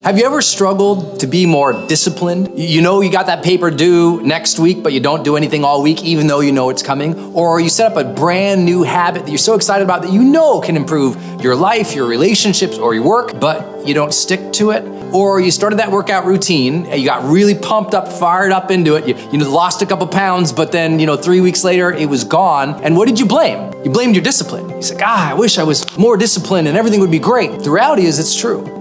Have you ever struggled to be more disciplined? You know you got that paper due next week, but you don't do anything all week even though you know it's coming? Or you set up a brand new habit that you're so excited about that you know can improve your life, your relationships, or your work, but you don't stick to it? Or you started that workout routine and you got really pumped up, fired up into it. You lost a couple pounds, but then 3 weeks later it was gone. And what did you blame? You blamed your discipline. You said, I wish I was more disciplined and everything would be great. The reality is it's true.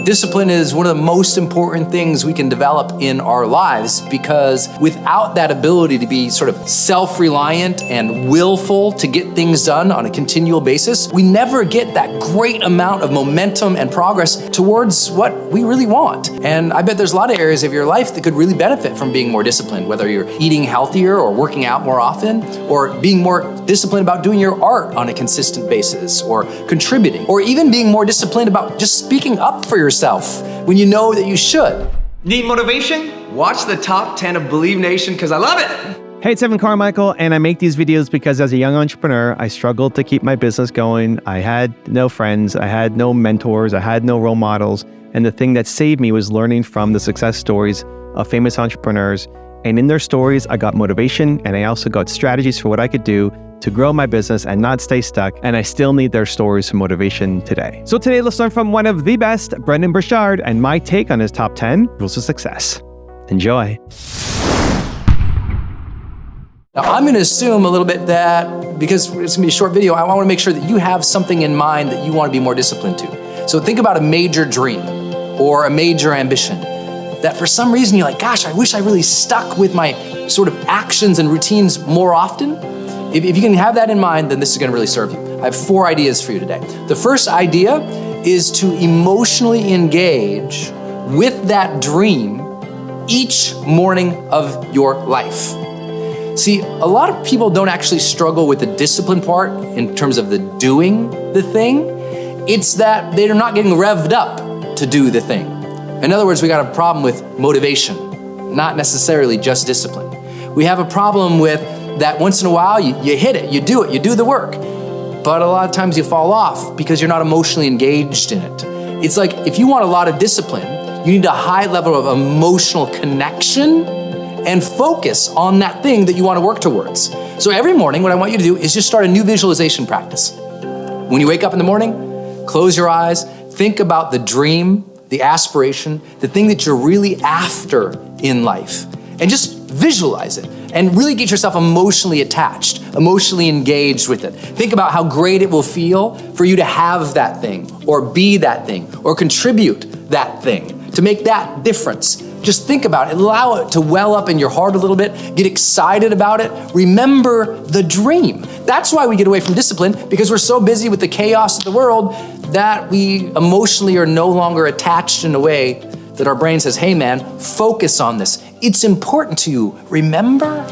Discipline is one of the most important things we can develop in our lives, because without that ability to be sort of self-reliant and willful to get things done on a continual basis, we never get that great amount of momentum and progress towards what we really want. And I bet there's a lot of areas of your life that could really benefit from being more disciplined, whether you're eating healthier or working out more often, or being more disciplined about doing your art on a consistent basis, or contributing, or even being more disciplined about just speaking up for yourself when you know that you should. Need motivation? Watch the top 10 of Believe Nation, because I love it. Hey, it's Carmichael, and I make these videos because as a young entrepreneur, I struggled to keep my business going. I had no friends, I had no mentors, I had no role models. And the thing that saved me was learning from the success stories of famous entrepreneurs. And in their stories, I got motivation, and I also got strategies for what I could do to grow my business and not stay stuck. And I still need their stories for motivation today. So today, let's learn from one of the best, Brendon Burchard, and my take on his top 10 rules of success. Enjoy. Now, I'm going to assume a little bit that, because it's going to be a short video, I want to make sure that you have something in mind that you want to be more disciplined to. So think about a major dream or a major ambition that for some reason you're like, gosh, I wish I really stuck with my sort of actions and routines more often. If you can have that in mind, then this is going to really serve you. I have 4 ideas for you today. The first idea is to emotionally engage with that dream each morning of your life. See, a lot of people don't actually struggle with the discipline part in terms of the doing the thing. It's that they're not getting revved up to do the thing. In other words, we got a problem with motivation, not necessarily just discipline. We have a problem with that once in a while you hit it, you do the work. But a lot of times you fall off because you're not emotionally engaged in it. It's like if you want a lot of discipline, you need a high level of emotional connection and focus on that thing that you want to work towards. So every morning, what I want you to do is just start a new visualization practice. When you wake up in the morning, close your eyes, think about the dream, the aspiration, the thing that you're really after in life, and just visualize it and really get yourself emotionally attached, emotionally engaged with it. Think about how great it will feel for you to have that thing, or be that thing, or contribute that thing, to make that difference. Just think about it, allow it to well up in your heart a little bit, get excited about it, remember the dream. That's why we get away from discipline, because we're so busy with the chaos of the world that we emotionally are no longer attached in a way that our brain says, hey man, focus on this. It's important to you, remember?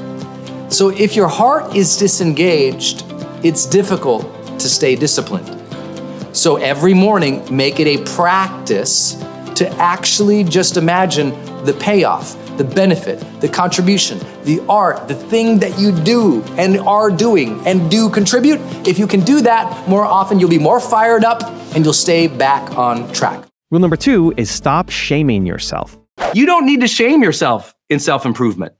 So if your heart is disengaged, it's difficult to stay disciplined. So every morning, make it a practice to actually just imagine the payoff, the benefit, the contribution, the art, the thing that you do and are doing and do contribute. If you can do that more often, you'll be more fired up and you'll stay back on track. Rule number 2 is stop shaming yourself. You don't need to shame yourself in self-improvement.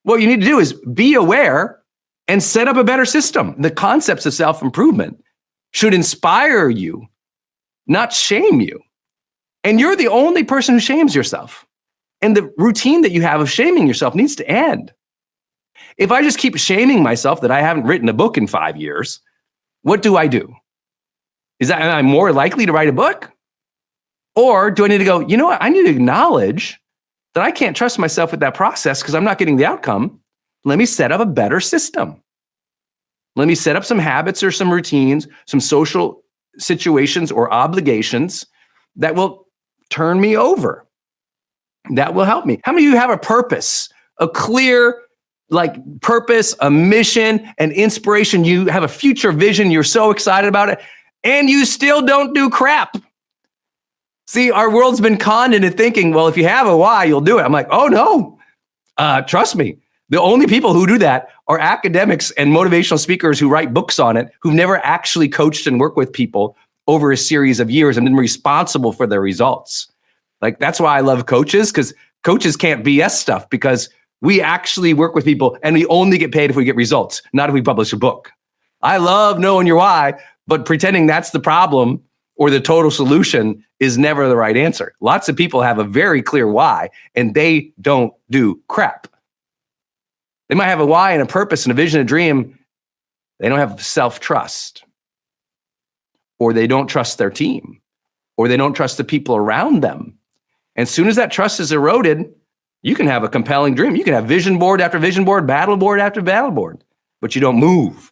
What you need to do is be aware and set up a better system. The concepts of self-improvement should inspire you, not shame you. And you're the only person who shames yourself. And the routine that you have of shaming yourself needs to end. If I just keep shaming myself that I haven't written a book in 5 years, what do I do? Am I more likely to write a book? Or do I need to go, you know what? I need to acknowledge that I can't trust myself with that process because I'm not getting the outcome. Let me set up a better system. Let me set up some habits or some routines, some social situations or obligations that will turn me over. That will help me. How many of you have a purpose, a clear purpose, a mission, an inspiration? You have a future vision. You're so excited about it, and you still don't do crap. See, our world's been conned into thinking, well, if you have a why, you'll do it. I'm like, oh no, trust me. The only people who do that are academics and motivational speakers who write books on it, who've never actually coached and worked with people over a series of years and been responsible for their results. Like, that's why I love coaches, because coaches can't BS stuff, because we actually work with people and we only get paid if we get results, not if we publish a book. I love knowing your why, but pretending that's the problem or the total solution is never the right answer. Lots of people have a very clear why and they don't do crap. They might have a why and a purpose and a vision, a dream. They don't have self-trust, or they don't trust their team, or they don't trust the people around them. And as soon as that trust is eroded, you can have a compelling dream. You can have vision board after vision board, battle board after battle board, but you don't move.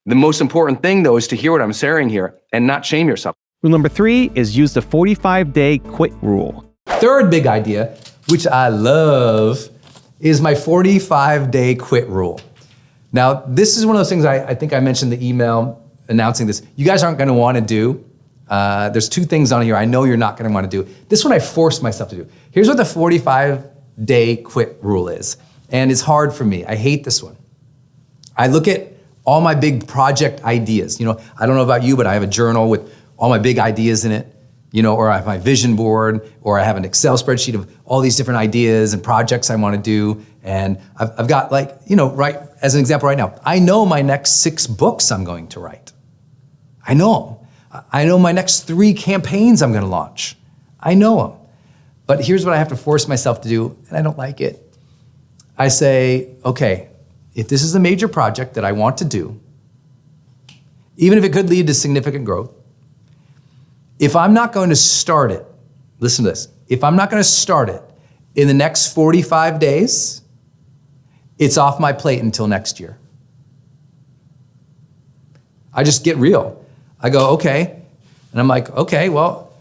The most important thing, though, is to hear what I'm saying here and not shame yourself. Rule number 3 is use the 45-day quit rule. Third big idea, which I love, is my 45-day quit rule. Now, this is one of those things I think I mentioned in the email announcing this. You guys aren't going to want to do. There's 2 things on here I know you're not going to want to do. This one I forced myself to do. Here's what the 45-day quit rule is. And it's hard for me. I hate this one. I look at all my big project ideas. You know, I don't know about you, but I have a journal with all my big ideas in it, you know, or I have my vision board, or I have an Excel spreadsheet of all these different ideas and projects I want to do. And I've got, like, you know, right, as an example right now, I know my next 6 books I'm going to write. I know them. I know my next 3 campaigns I'm going to launch. I know them. But here's what I have to force myself to do, and I don't like it. I say, okay, if this is a major project that I want to do, even if it could lead to significant growth, if I'm not going to start it, listen to this, if I'm not going to start it in the next 45 days, it's off my plate until next year. I just get real. I go, okay. And I'm like, okay, well,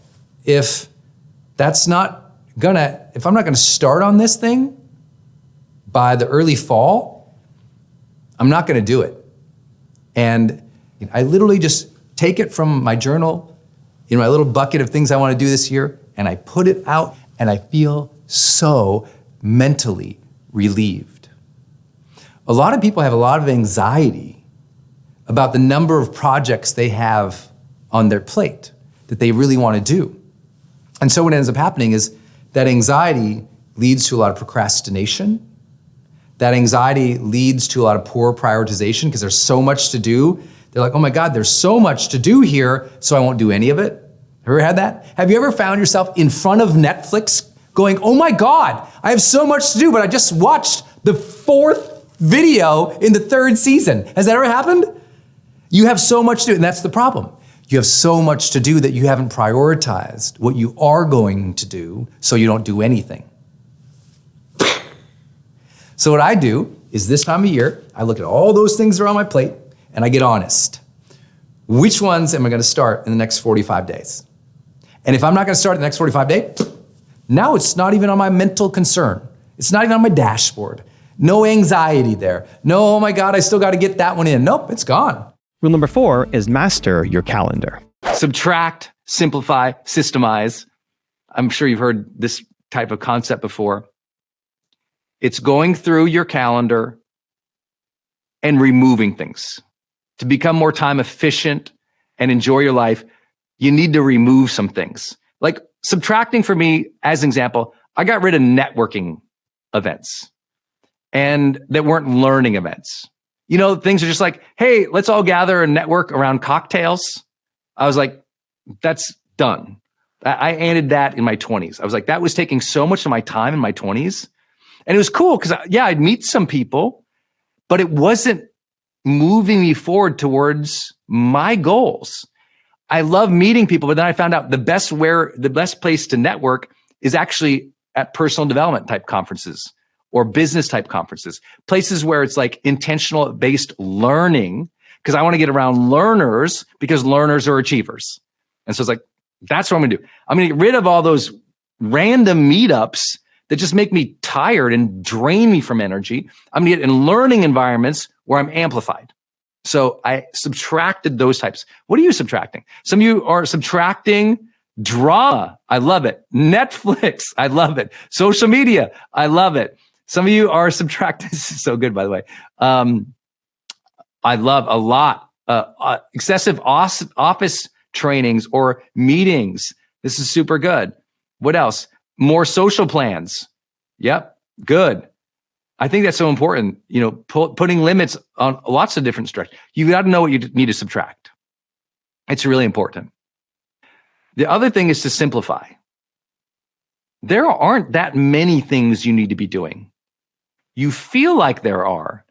if I'm not gonna start on this thing by the early fall, I'm not gonna do it. And I literally just take it from my journal, in my little bucket of things I wanna do this year, and I put it out, and I feel so mentally relieved. A lot of people have a lot of anxiety about the number of projects they have on their plate that they really want to do. And so what ends up happening is that anxiety leads to a lot of procrastination. That anxiety leads to a lot of poor prioritization because there's so much to do. They're like, oh my God, there's so much to do here, so I won't do any of it. Ever had that? Have you ever found yourself in front of Netflix going, oh my God, I have so much to do, but I just watched the 4th video in the 3rd season. Has that ever happened? You have so much to do, and that's the problem. You have so much to do that you haven't prioritized what you are going to do, so you don't do anything. So what I do is this time of year, I look at all those things that are on my plate, and I get honest. Which ones am I gonna start in the next 45 days? And if I'm not gonna start in the next 45 days, now it's not even on my mental concern. It's not even on my dashboard. No anxiety there. No, oh my God, I still gotta get that one in. Nope, it's gone. Rule number 4 is master your calendar. Subtract, simplify, systemize. I'm sure you've heard this type of concept before. It's going through your calendar and removing things. To become more time efficient and enjoy your life, you need to remove some things. Like subtracting for me, as an example, I got rid of networking events and that weren't learning events. You know, things are just like, hey, let's all gather and network around cocktails. I was like, that's done. I ended that in my 20s. I was like, that was taking so much of my time in my 20s. And it was cool because, yeah, I'd meet some people, but it wasn't moving me forward towards my goals. I love meeting people, but then I found out the best place to network is actually at personal development type conferences or business type conferences, places where it's like intentional based learning, because I want to get around learners because learners are achievers. And so it's like, that's what I'm gonna do. I'm gonna get rid of all those random meetups that just make me tired and drain me from energy. I'm gonna get in learning environments where I'm amplified. So I subtracted those types. What are you subtracting? Some of you are subtracting drama. I love it. Netflix. I love it. Social media. I love it. Some of you are subtracting. This is so good, by the way. I love a lot. Excessive office trainings or meetings This is super good. What else? More social plans. Yep, good. I think that's so important. You know, putting limits on lots of different structures. You got to know what you need to subtract. It's really important. The other thing is to simplify. There aren't that many things you need to be doing. You feel like there are,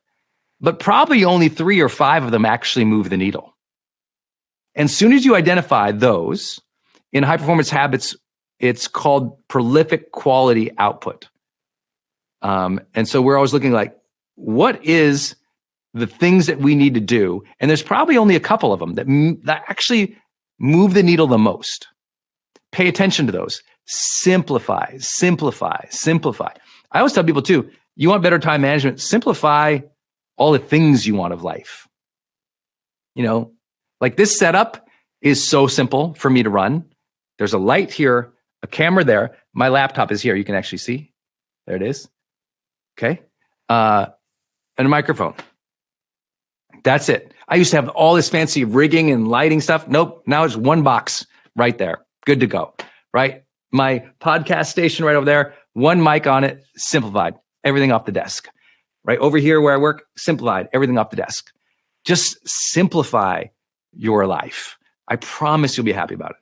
but probably only 3 or 5 of them actually move the needle. And as soon as you identify those, in high performance habits, it's called prolific quality output. And so we're always looking like, what is the things that we need to do? And there's probably only a couple of them that actually move the needle the most. Pay attention to those. Simplify, simplify, simplify. I always tell people too, you want better time management, simplify all the things you want of life. You know, like this setup is so simple for me to run. There's a light here, a camera there. My laptop is here. You can actually see. There it is. Okay. And a microphone. That's it. I used to have all this fancy rigging and lighting stuff. Nope. Now it's one box right there. Good to go. Right. My podcast station right over there, one mic on it, simplified. Everything off the desk. Right over here where I work, simplified. Everything off the desk. Just simplify your life. I promise you'll be happy about it.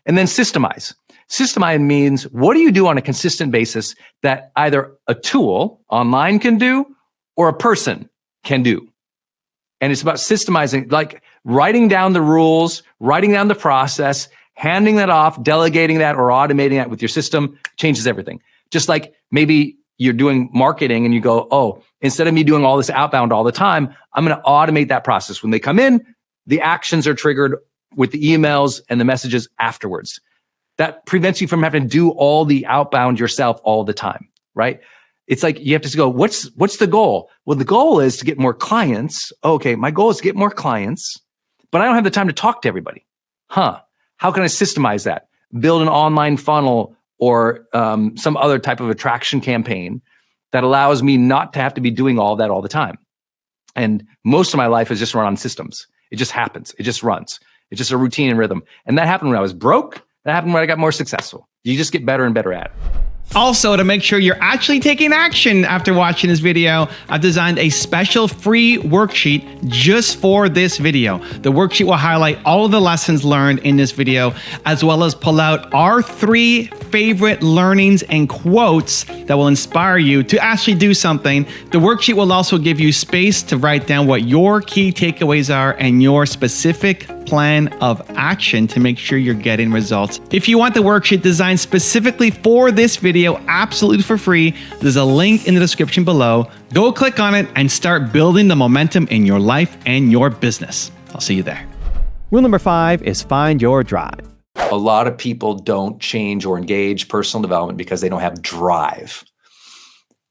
And then systemize. Systemize means, what do you do on a consistent basis that either a tool online can do or a person can do? And it's about systemizing, like writing down the rules, writing down the process, handing that off, delegating that or automating that with your system changes everything. Just like maybe you're doing marketing and you go, oh, instead of me doing all this outbound all the time, I'm going to automate that process. When they come in, the actions are triggered with the emails and the messages afterwards. That prevents you from having to do all the outbound yourself all the time, right? It's like you have to go, what's the goal? Well, the goal is to get more clients. Okay, my goal is to get more clients, but I don't have the time to talk to everybody. How can I systemize that? Build an online funnel or some other type of attraction campaign that allows me not to have to be doing all that all the time. And most of my life is just run on systems. It just happens. It just runs. It's just a routine and rhythm. And that happened when I was broke. That happened when I got more successful. You just get better and better at it. Also, to make sure you're actually taking action after watching this video, I've designed a special free worksheet just for this video. The worksheet will highlight all of the lessons learned in this video, as well as pull out our 3 favorite learnings and quotes that will inspire you to actually do something. The worksheet will also give you space to write down what your key takeaways are and your specific plan of action to make sure you're getting results. If you want the worksheet designed specifically for this video, absolutely for free, there's a link in the description below. Go click on it and start building the momentum in your life and your business. I'll see you there. Rule number 5 is find your drive. A lot of people don't change or engage personal development because they don't have drive.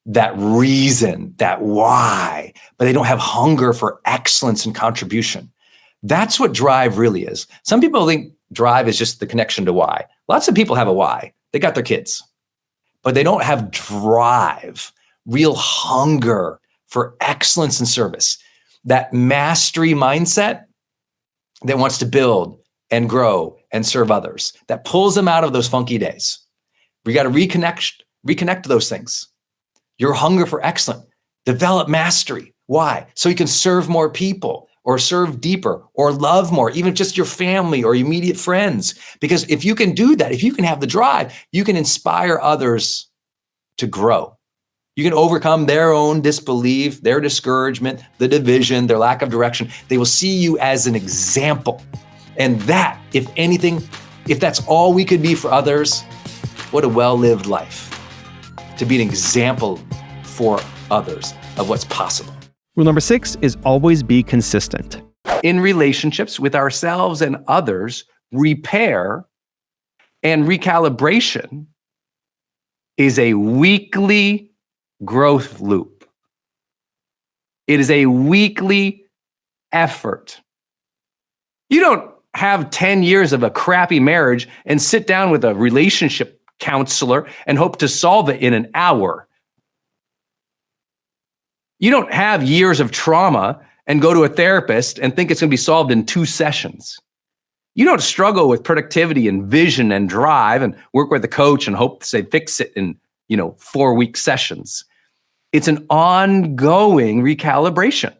That reason, that why, but they don't have hunger for excellence and contribution. That's what drive really is. Some people think drive is just the connection to why. Lots of people have a why. They got their kids, but they don't have drive, real hunger for excellence and service. That mastery mindset that wants to build and grow and serve others, that pulls them out of those funky days. We got to reconnect to those things. Your hunger for excellence, develop mastery. Why? So you can serve more people or serve deeper or love more, even just your family or immediate friends. Because if you can do that, if you can have the drive, you can inspire others to grow. You can overcome their own disbelief, their discouragement, the division, their lack of direction. They will see you as an example. And that, if anything, if that's all we could be for others, what a well-lived life. To be an example for others of what's possible. Rule number 6 is always be consistent. In relationships with ourselves and others, repair and recalibration is a weekly growth loop. It is a weekly effort. You don't have 10 years of a crappy marriage and sit down with a relationship counselor and hope to solve it in an hour. You don't have years of trauma and go to a therapist and think it's going to be solved in 2 sessions. You don't struggle with productivity and vision and drive and work with a coach and hope to say fix it in, 4-week sessions. It's an ongoing recalibration.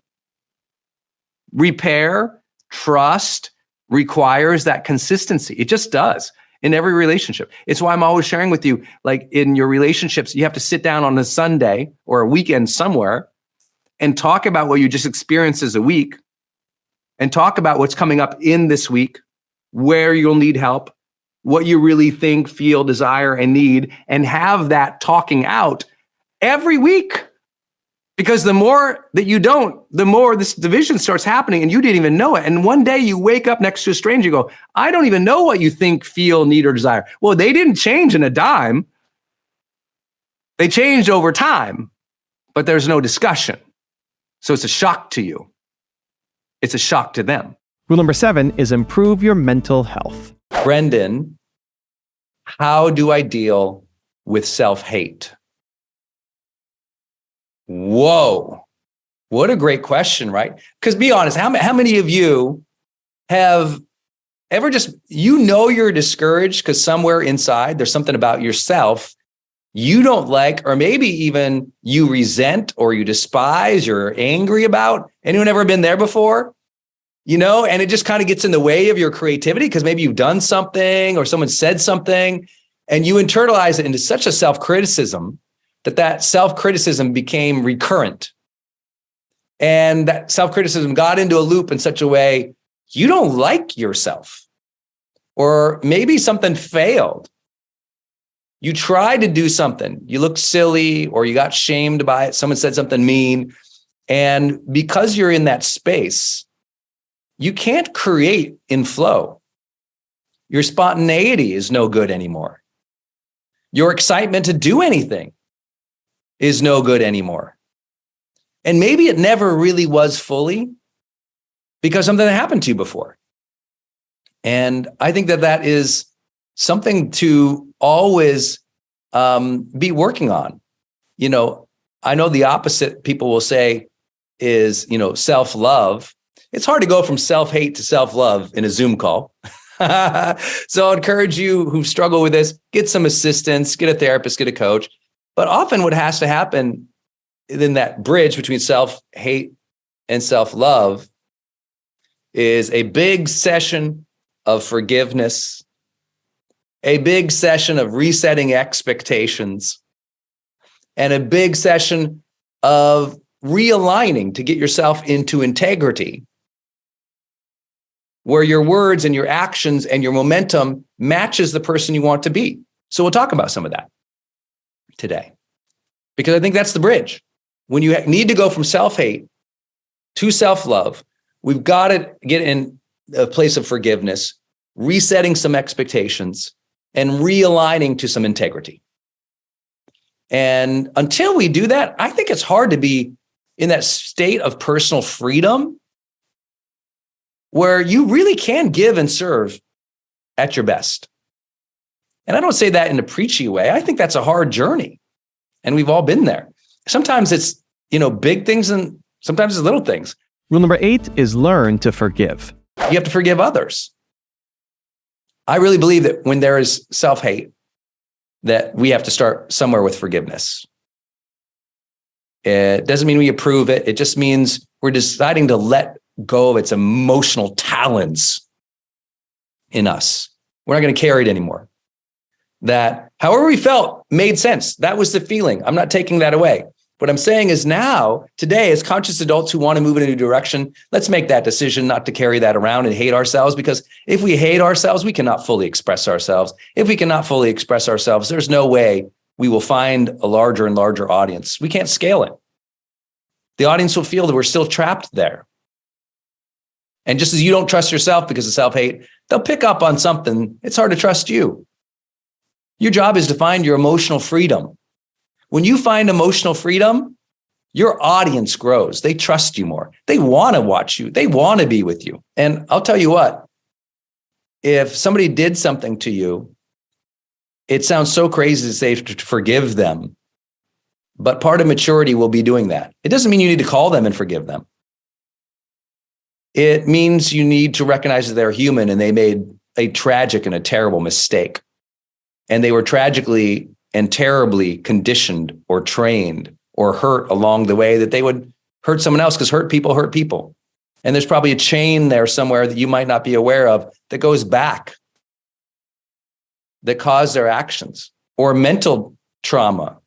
Repair, trust requires that consistency. It just does in every relationship. It's why I'm always sharing with you, like in your relationships, you have to sit down on a Sunday or a weekend somewhere and talk about what you just experienced as a week and talk about what's coming up in this week, where you'll need help, what you really think, feel, desire, and need, and have that talking out every week. Because the more that you don't, the more this division starts happening and you didn't even know it. And one day you wake up next to a stranger, you go, I don't even know what you think, feel, need, or desire. Well, they didn't change in a dime. They changed over time, but there's no discussion. So it's a shock to you. It's a shock to them. Rule number 7 is improve your mental health. Brendon, how do I deal with self-hate? Whoa, what a great question, right? Because be honest, how many of you have ever you're discouraged because somewhere inside there's something about yourself you don't like, or maybe even you resent or you despise, you're angry about? Anyone ever been there before? And it just kind of gets in the way of your creativity because maybe you've done something or someone said something and you internalize it into such a self-criticism that self-criticism became recurrent. And that self-criticism got into a loop in such a way you don't like yourself. Or maybe something failed. You tried to do something, you looked silly, or you got shamed by it, someone said something mean. And because you're in that space, you can't create in flow. Your spontaneity is no good anymore. Your excitement to do anything is no good anymore. And maybe it never really was fully because something happened to you before. And I think that is something to always be working on. I know the opposite people will say is, self-love. It's hard to go from self-hate to self-love in a Zoom call. So I encourage you who struggle with this, get some assistance, get a therapist, get a coach. But often what has to happen in that bridge between self-hate and self-love is a big session of forgiveness, a big session of resetting expectations, and a big session of realigning to get yourself into integrity, where your words and your actions and your momentum matches the person you want to be. So we'll talk about some of that today, because I think that's the bridge. When you need to go from self-hate to self-love, we've got to get in a place of forgiveness, resetting some expectations, and realigning to some integrity. And until we do that, I think it's hard to be in that state of personal freedom where you really can give and serve at your best. And I don't say that in a preachy way. I think that's a hard journey. And we've all been there. Sometimes it's, big things and sometimes it's little things. Rule number 8 is learn to forgive. You have to forgive others. I really believe that when there is self-hate, that we have to start somewhere with forgiveness. It doesn't mean we approve it. It just means we're deciding to let go of its emotional talons in us. We're not going to carry it anymore. That however we felt made sense. That was the feeling. I'm not taking that away. What I'm saying is now, today, as conscious adults who want to move in a new direction, let's make that decision not to carry that around and hate ourselves, because if we hate ourselves, we cannot fully express ourselves. If we cannot fully express ourselves, there's no way we will find a larger and larger audience. We can't scale it. The audience will feel that we're still trapped there. And just as you don't trust yourself because of self-hate, they'll pick up on something. It's hard to trust you. Your job is to find your emotional freedom. When you find emotional freedom, your audience grows. They trust you more. They want to watch you. They want to be with you. And I'll tell you what, if somebody did something to you, it sounds so crazy to say to forgive them, but part of maturity will be doing that. It doesn't mean you need to call them and forgive them. It means you need to recognize that they're human and they made a tragic and a terrible mistake. And they were tragically and terribly conditioned or trained or hurt along the way that they would hurt someone else, because hurt people hurt people. And there's probably a chain there somewhere that you might not be aware of that goes back, that caused their actions, or mental trauma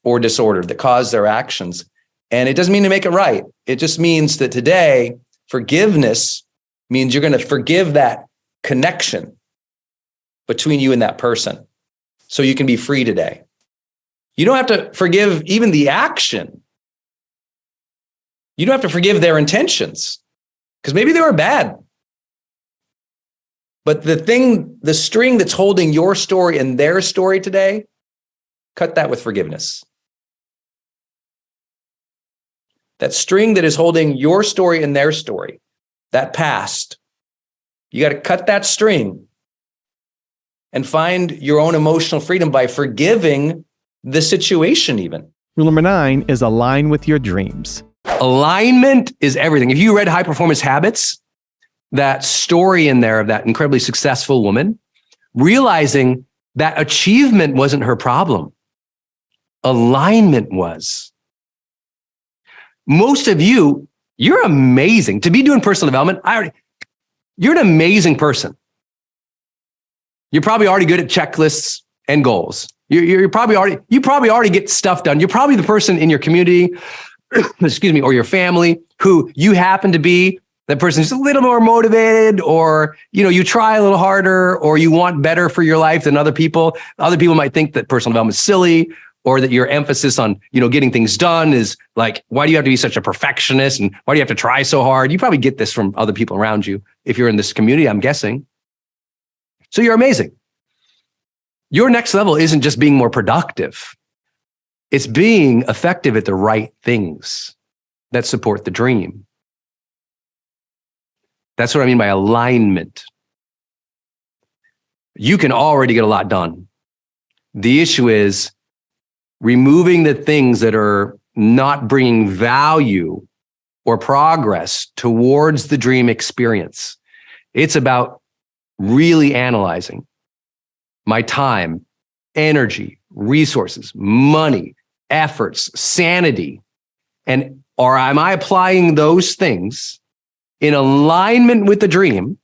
or disorder that caused their actions. And it doesn't mean to make it right. It just means that today, forgiveness means you're going to forgive that connection between you and that person so you can be free today. You don't have to forgive even the action. You don't have to forgive their intentions, because maybe they were bad. But the string that's holding your story and their story today, cut that with forgiveness. That string that is holding your story and their story, that past, you got to cut that string and find your own emotional freedom by forgiving the situation even. Rule number 9 is align with your dreams. Alignment is everything. If you read High Performance Habits, that story in there of that incredibly successful woman, realizing that achievement wasn't her problem. Alignment was. Most of you, you're amazing. To be doing personal development, you're an amazing person. You're probably already good at checklists and goals. You probably already get stuff done. You're probably the person in your community, excuse me, or your family who you happen to be that person who's a little more motivated, or, you try a little harder, or you want better for your life than other people. Other people might think that personal development is silly, or that your emphasis on, getting things done is like, why do you have to be such a perfectionist? And why do you have to try so hard? You probably get this from other people around you. If you're in this community, I'm guessing. So you're amazing. Your next level isn't just being more productive. It's being effective at the right things that support the dream. That's what I mean by alignment. You can already get a lot done. The issue is removing the things that are not bringing value or progress towards the dream experience. It's about really analyzing my time, energy, resources, money, efforts, sanity, or am I applying those things in alignment with the dream?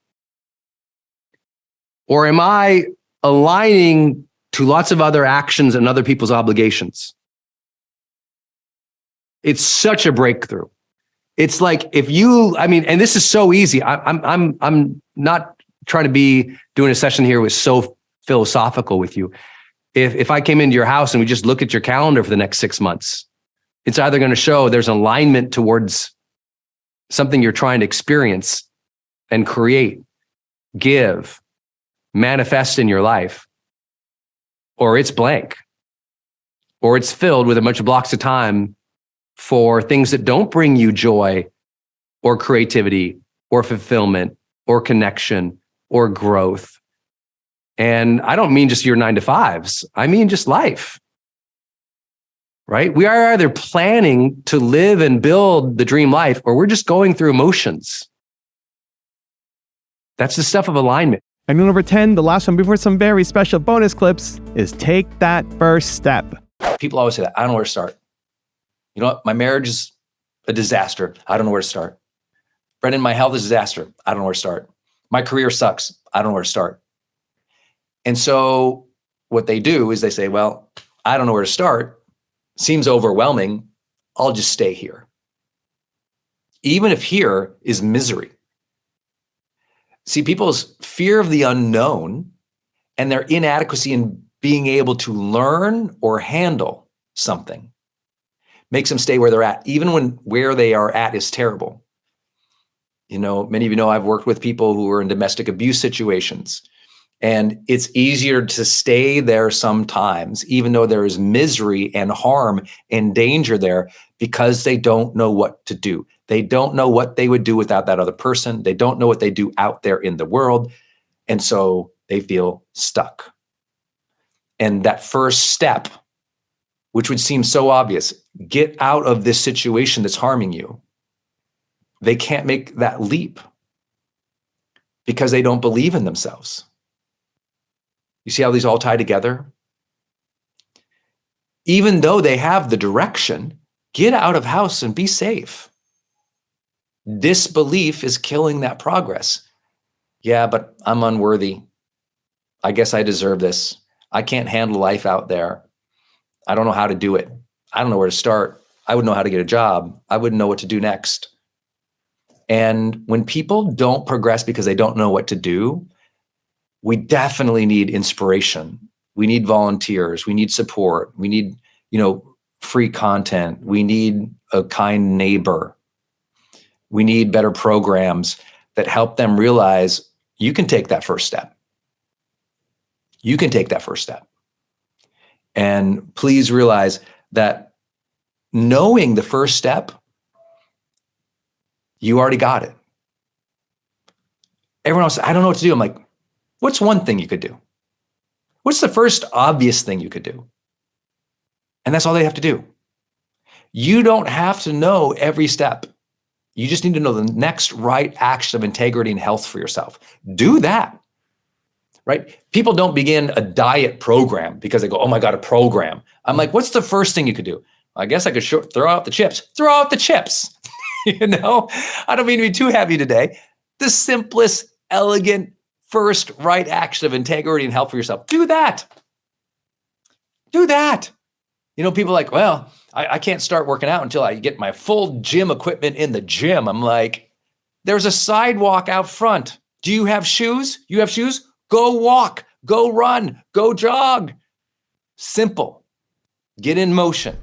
Or am I aligning to lots of other actions and other people's obligations? It's such a breakthrough. It's like and this is so easy. I'm not trying to be doing a session here with so philosophical with you. If I came into your house and we just look at your calendar for the next 6 months, it's either going to show there's alignment towards something you're trying to experience and create, give, manifest in your life, or it's blank, or it's filled with a bunch of blocks of time for things that don't bring you joy or creativity or fulfillment or connection or growth. And I don't mean just your 9-to-5s. I mean just life, right? We are either planning to live and build the dream life, or we're just going through emotions. That's the stuff of alignment. And rule number 10, the last one before some very special bonus clips, is take that first step. People always say that. I don't know where to start. You know what? My marriage is a disaster. I don't know where to start. Brendon, my health is a disaster. I don't know where to start. My career sucks. I don't know where to start. And so what they do is they say, well, I don't know where to start. Seems overwhelming. I'll just stay here. Even if here is misery. See, people's fear of the unknown and their inadequacy in being able to learn or handle something makes them stay where they're at, even when where they are at is terrible. Many of you know I've worked with people who are in domestic abuse situations, and it's easier to stay there sometimes, even though there is misery and harm and danger there, because they don't know what to do. They don't know what they would do without that other person. They don't know what they do out there in the world. And so they feel stuck. And that first step, which would seem so obvious, get out of this situation that's harming you. they can't make that leap because they don't believe in themselves. You see how these all tie together? Even though they have the direction, get out of house and be safe. Disbelief is killing that progress. Yeah, but I'm unworthy. I guess I deserve this. I can't handle life out there. I don't know how to do it. I don't know where to start. I wouldn't know how to get a job. I wouldn't know what to do next. And when people don't progress because they don't know what to do, we definitely need inspiration. We need volunteers. We need support. We need, free content. We need a kind neighbor. We need better programs that help them realize you can take that first step. You can take that first step. And please realize that knowing the first step, you already got it. Everyone else, I don't know what to do. I'm like, what's one thing you could do? What's the first obvious thing you could do? And that's all they have to do. You don't have to know every step. You just need to know the next right action of integrity and health for yourself. Do that, right? People don't begin a diet program because they go, oh my God, a program. I'm like, what's the first thing you could do? I guess I could throw out the chips. Throw out the chips. I don't mean to be too heavy today. The simplest, elegant, first right action of integrity and health for yourself. Do that. Do that. People are like, well, I can't start working out until I get my full gym equipment in the gym. I'm like, there's a sidewalk out front. Do you have shoes? You have shoes? Go walk, go run, go jog. Simple. Get in motion.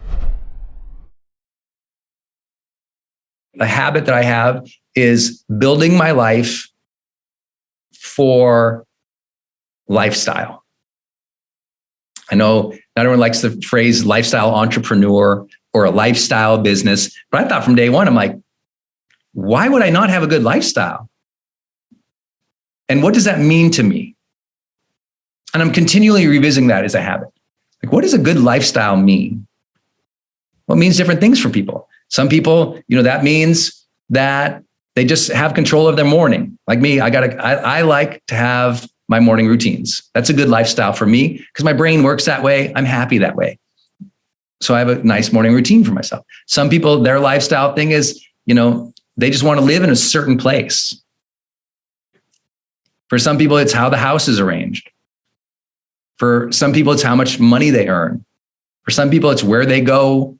The habit that I have is building my life for lifestyle. I know not everyone likes the phrase lifestyle entrepreneur or a lifestyle business, but I thought from day one, I'm like, why would I not have a good lifestyle? And what does that mean to me? And I'm continually revisiting that as a habit. Like, what does a good lifestyle mean? Well, it means different things for people. Some people, that means that they just have control of their morning. Like me, I like to have my morning routines. That's a good lifestyle for me because my brain works that way. I'm happy that way. So I have a nice morning routine for myself. Some people, their lifestyle thing is, they just want to live in a certain place. For some people, it's how the house is arranged. For some people, it's how much money they earn. For some people, it's where they go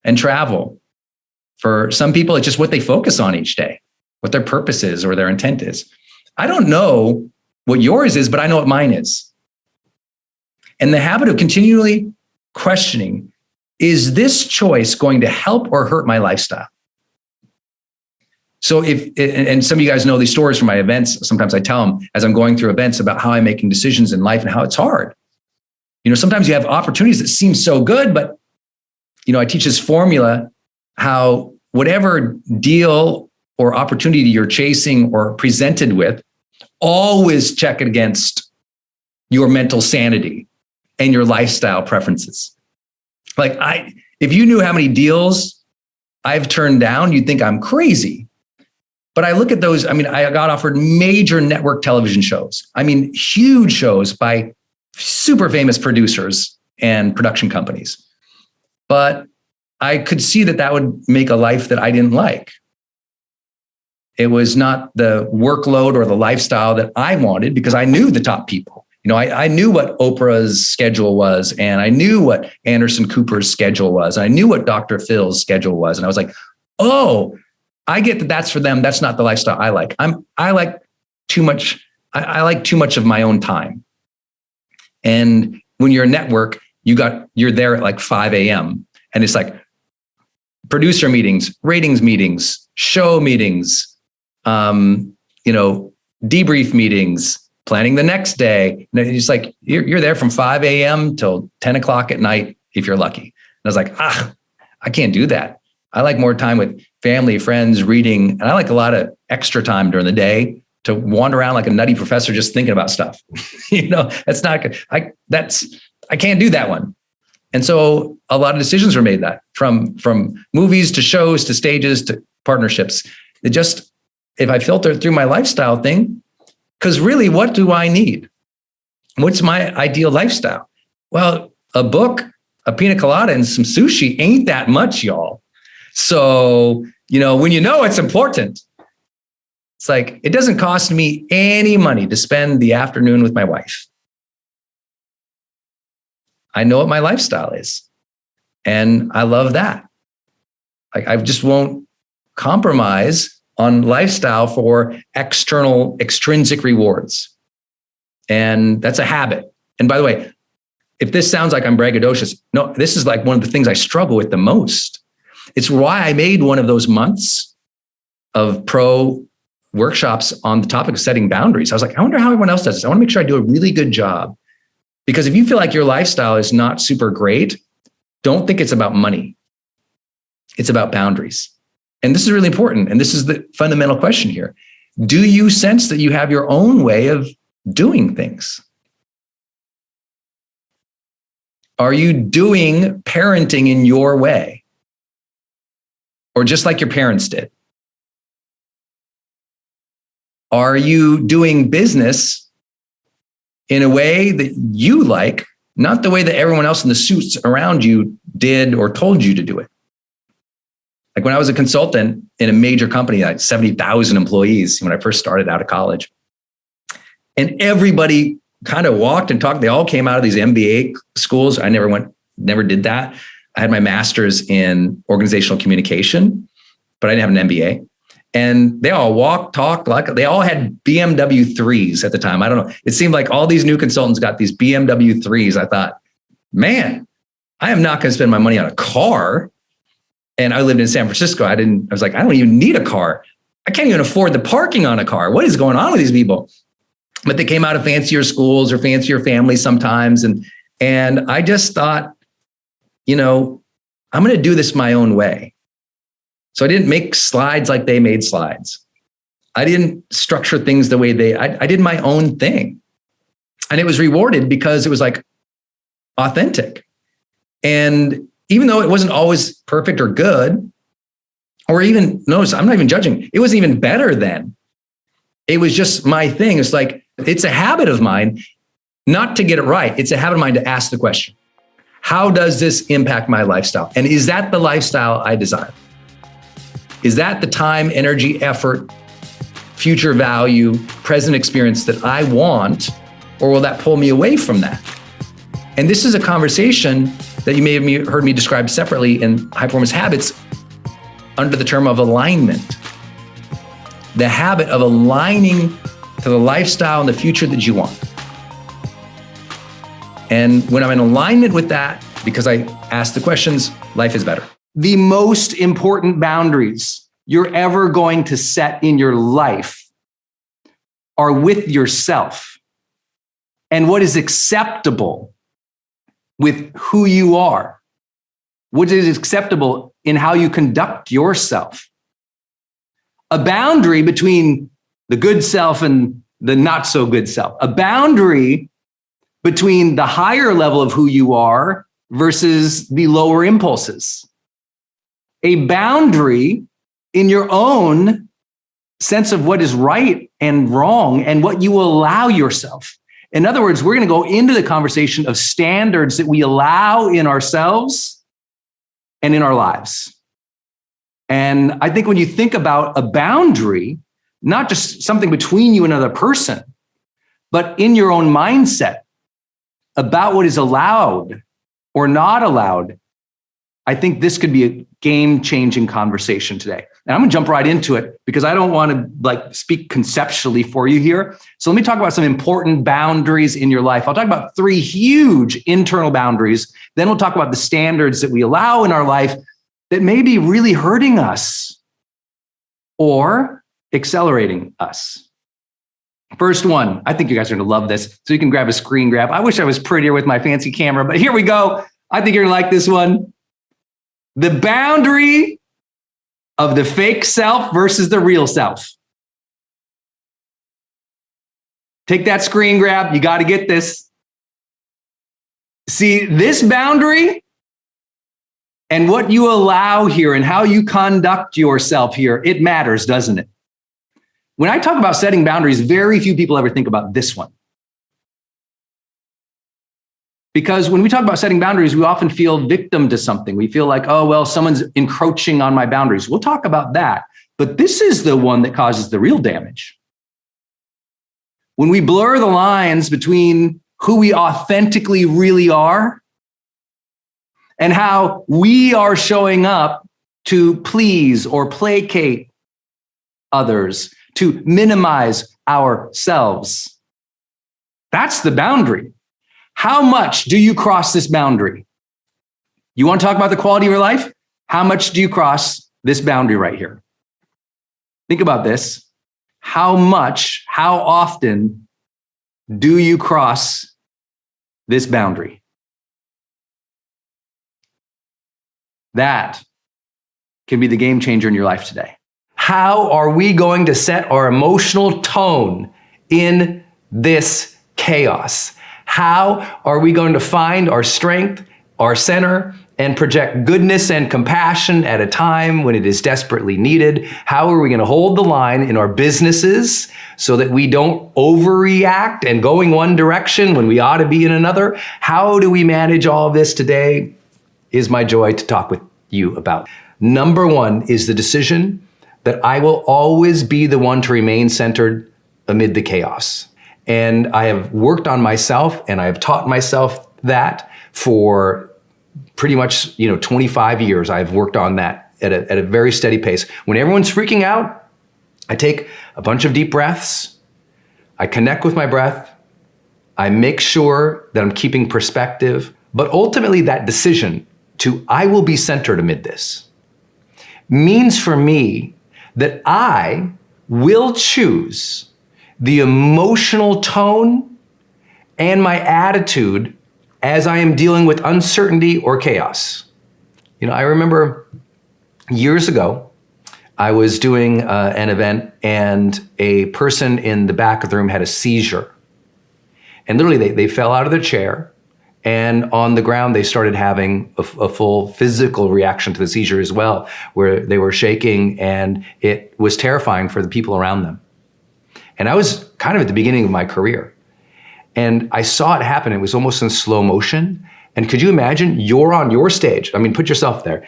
and travel. For some people, it's just what they focus on each day, what their purpose is or their intent is. I don't know what yours is, but I know what mine is. And the habit of continually questioning, is this choice going to help or hurt my lifestyle? So and some of you guys know these stories from my events. Sometimes I tell them as I'm going through events about how I'm making decisions in life and how it's hard. Sometimes you have opportunities that seem so good, but, I teach this formula, how whatever deal or opportunity you're chasing or presented with, always check it against your mental sanity and your lifestyle preferences. Like if you knew how many deals I've turned down, you'd think I'm crazy. But I look at those, I got offered major network television shows. Huge shows by super famous producers and production companies. But I could see that would make a life that I didn't like. It was not the workload or the lifestyle that I wanted because I knew the top people. I knew what Oprah's schedule was, and I knew what Anderson Cooper's schedule was. And I knew what Dr. Phil's schedule was. And I was like, oh, I get that that's for them. That's not the lifestyle I like. I like too much. I like too much of my own time. And when you're a network, you're there at like 5 a.m. and it's like producer meetings, ratings meetings, show meetings, debrief meetings, planning the next day. And it's like, you're there from 5 a.m. till 10 o'clock at night, if you're lucky. And I was like, I can't do that. I like more time with family, friends, reading. And I like a lot of extra time during the day to wander around like a nutty professor, just thinking about stuff. That's not good. I can't do that one. And so a lot of decisions were made that from movies to shows to stages to partnerships. If I filter through my lifestyle thing, because really, what do I need? What's my ideal lifestyle? Well, a book, a pina colada, and some sushi ain't that much, y'all. So, when it's important, it's like, it doesn't cost me any money to spend the afternoon with my wife. I know what my lifestyle is, and I love that. I just won't compromise on lifestyle for extrinsic rewards. And that's a habit. And by the way, if this sounds like I'm braggadocious, no, this is like one of the things I struggle with the most. It's why I made one of those months of pro workshops on the topic of setting boundaries. I was like, I wonder how everyone else does this. I want to make sure I do a really good job. Because if you feel like your lifestyle is not super great, don't think it's about money. It's about boundaries. And this is really important. And this is the fundamental question here. Do you sense that you have your own way of doing things? Are you doing parenting in your way? Or just like your parents did? Are you doing business in a way that you like, not the way that everyone else in the suits around you did or told you to do it? Like when I was a consultant in a major company, like 70,000 employees when I first started out of college, and everybody kind of walked and talked. They all came out of these MBA schools. I never did that. I had my master's in organizational communication, but I didn't have an MBA. And they all walked, talked, like they all had BMW 3s at the time. I don't know. It seemed like all these new consultants got these BMW 3s. I thought, man, I am not going to spend my money on a car. And I lived in San Francisco. I was like, I don't even need a car. I can't even afford the parking on a car. What is going on with these people? But they came out of fancier schools or fancier families sometimes. And I just thought, I'm going to do this my own way. So I didn't make slides like they made slides. I didn't structure things the way I did my own thing. And it was rewarded because it was like authentic. And even though it wasn't always perfect or good, or even, notice, I'm not even judging. It wasn't even better then. It was just my thing. It's like, it's a habit of mine not to get it right. It's a habit of mine to ask the question, how does this impact my lifestyle? And is that the lifestyle I desire? Is that the time, energy, effort, future value, present experience that I want? Or will that pull me away from that? And this is a conversation that you may have heard me describe separately in High Performance Habits under the term of alignment. The habit of aligning to the lifestyle and the future that you want. And when I'm in alignment with that, because I ask the questions, life is better. The most important boundaries you're ever going to set in your life are with yourself and what is acceptable with who you are, what is acceptable in how you conduct yourself. A boundary between the good self and the not so good self. A boundary between the higher level of who you are versus the lower impulses. A boundary in your own sense of what is right and wrong and what you allow yourself. In other words, we're going to go into the conversation of standards that we allow in ourselves and in our lives. And I think when you think about a boundary, not just something between you and another person, but in your own mindset about what is allowed or not allowed, I think this could be a game-changing conversation today. And I'm going to jump right into it because I don't want to speak conceptually for you here. So let me talk about some important boundaries in your life. I'll talk about 3 huge internal boundaries. Then we'll talk about the standards that we allow in our life that may be really hurting us or accelerating us. First one, I think you guys are going to love this. So you can grab a screen grab. I wish I was prettier with my fancy camera, but here we go. I think you're going to like this one. The boundary of the fake self versus the real self. Take that screen grab. You got to get this. See, this boundary And what you allow here and how you conduct yourself here, it matters, doesn't it? When I talk about setting boundaries, very few people ever think about this one. Because when we talk about setting boundaries, we often feel victim to something. We feel like, oh, well, someone's encroaching on my boundaries. We'll talk about that. But this is the one that causes the real damage. When we blur the lines between who we authentically really are and how we are showing up to please or placate others, to minimize ourselves. That's the boundary. How much do you cross this boundary? You want to talk about the quality of your life? How much do you cross this boundary right here? Think about this. How often do you cross this boundary? That can be the game changer in your life today. How are we going to set our emotional tone in this chaos? How are we going to find our strength, our center, and project goodness and compassion at a time when it is desperately needed? How are we going to hold the line in our businesses so that we don't overreact and going one direction when we ought to be in another? How do we manage all of this today is my joy to talk with you about. Number one is the decision that I will always be the one to remain centered amid the chaos. And I have worked on myself and I have taught myself that for pretty much 25 years. I've worked on that at a very steady pace. When everyone's freaking out, I take a bunch of deep breaths. I connect with my breath. I make sure that I'm keeping perspective. But ultimately that decision to I will be centered amid this means for me that I will choose the emotional tone and my attitude as I am dealing with uncertainty or chaos. I remember years ago, I was doing an event and a person in the back of the room had a seizure. And literally they fell out of their chair and on the ground, they started having a full physical reaction to the seizure as well, where they were shaking and it was terrifying for the people around them. And I was kind of at the beginning of my career. And I saw it happen. It was almost in slow motion. And could you imagine you're on your stage? I mean, put yourself there.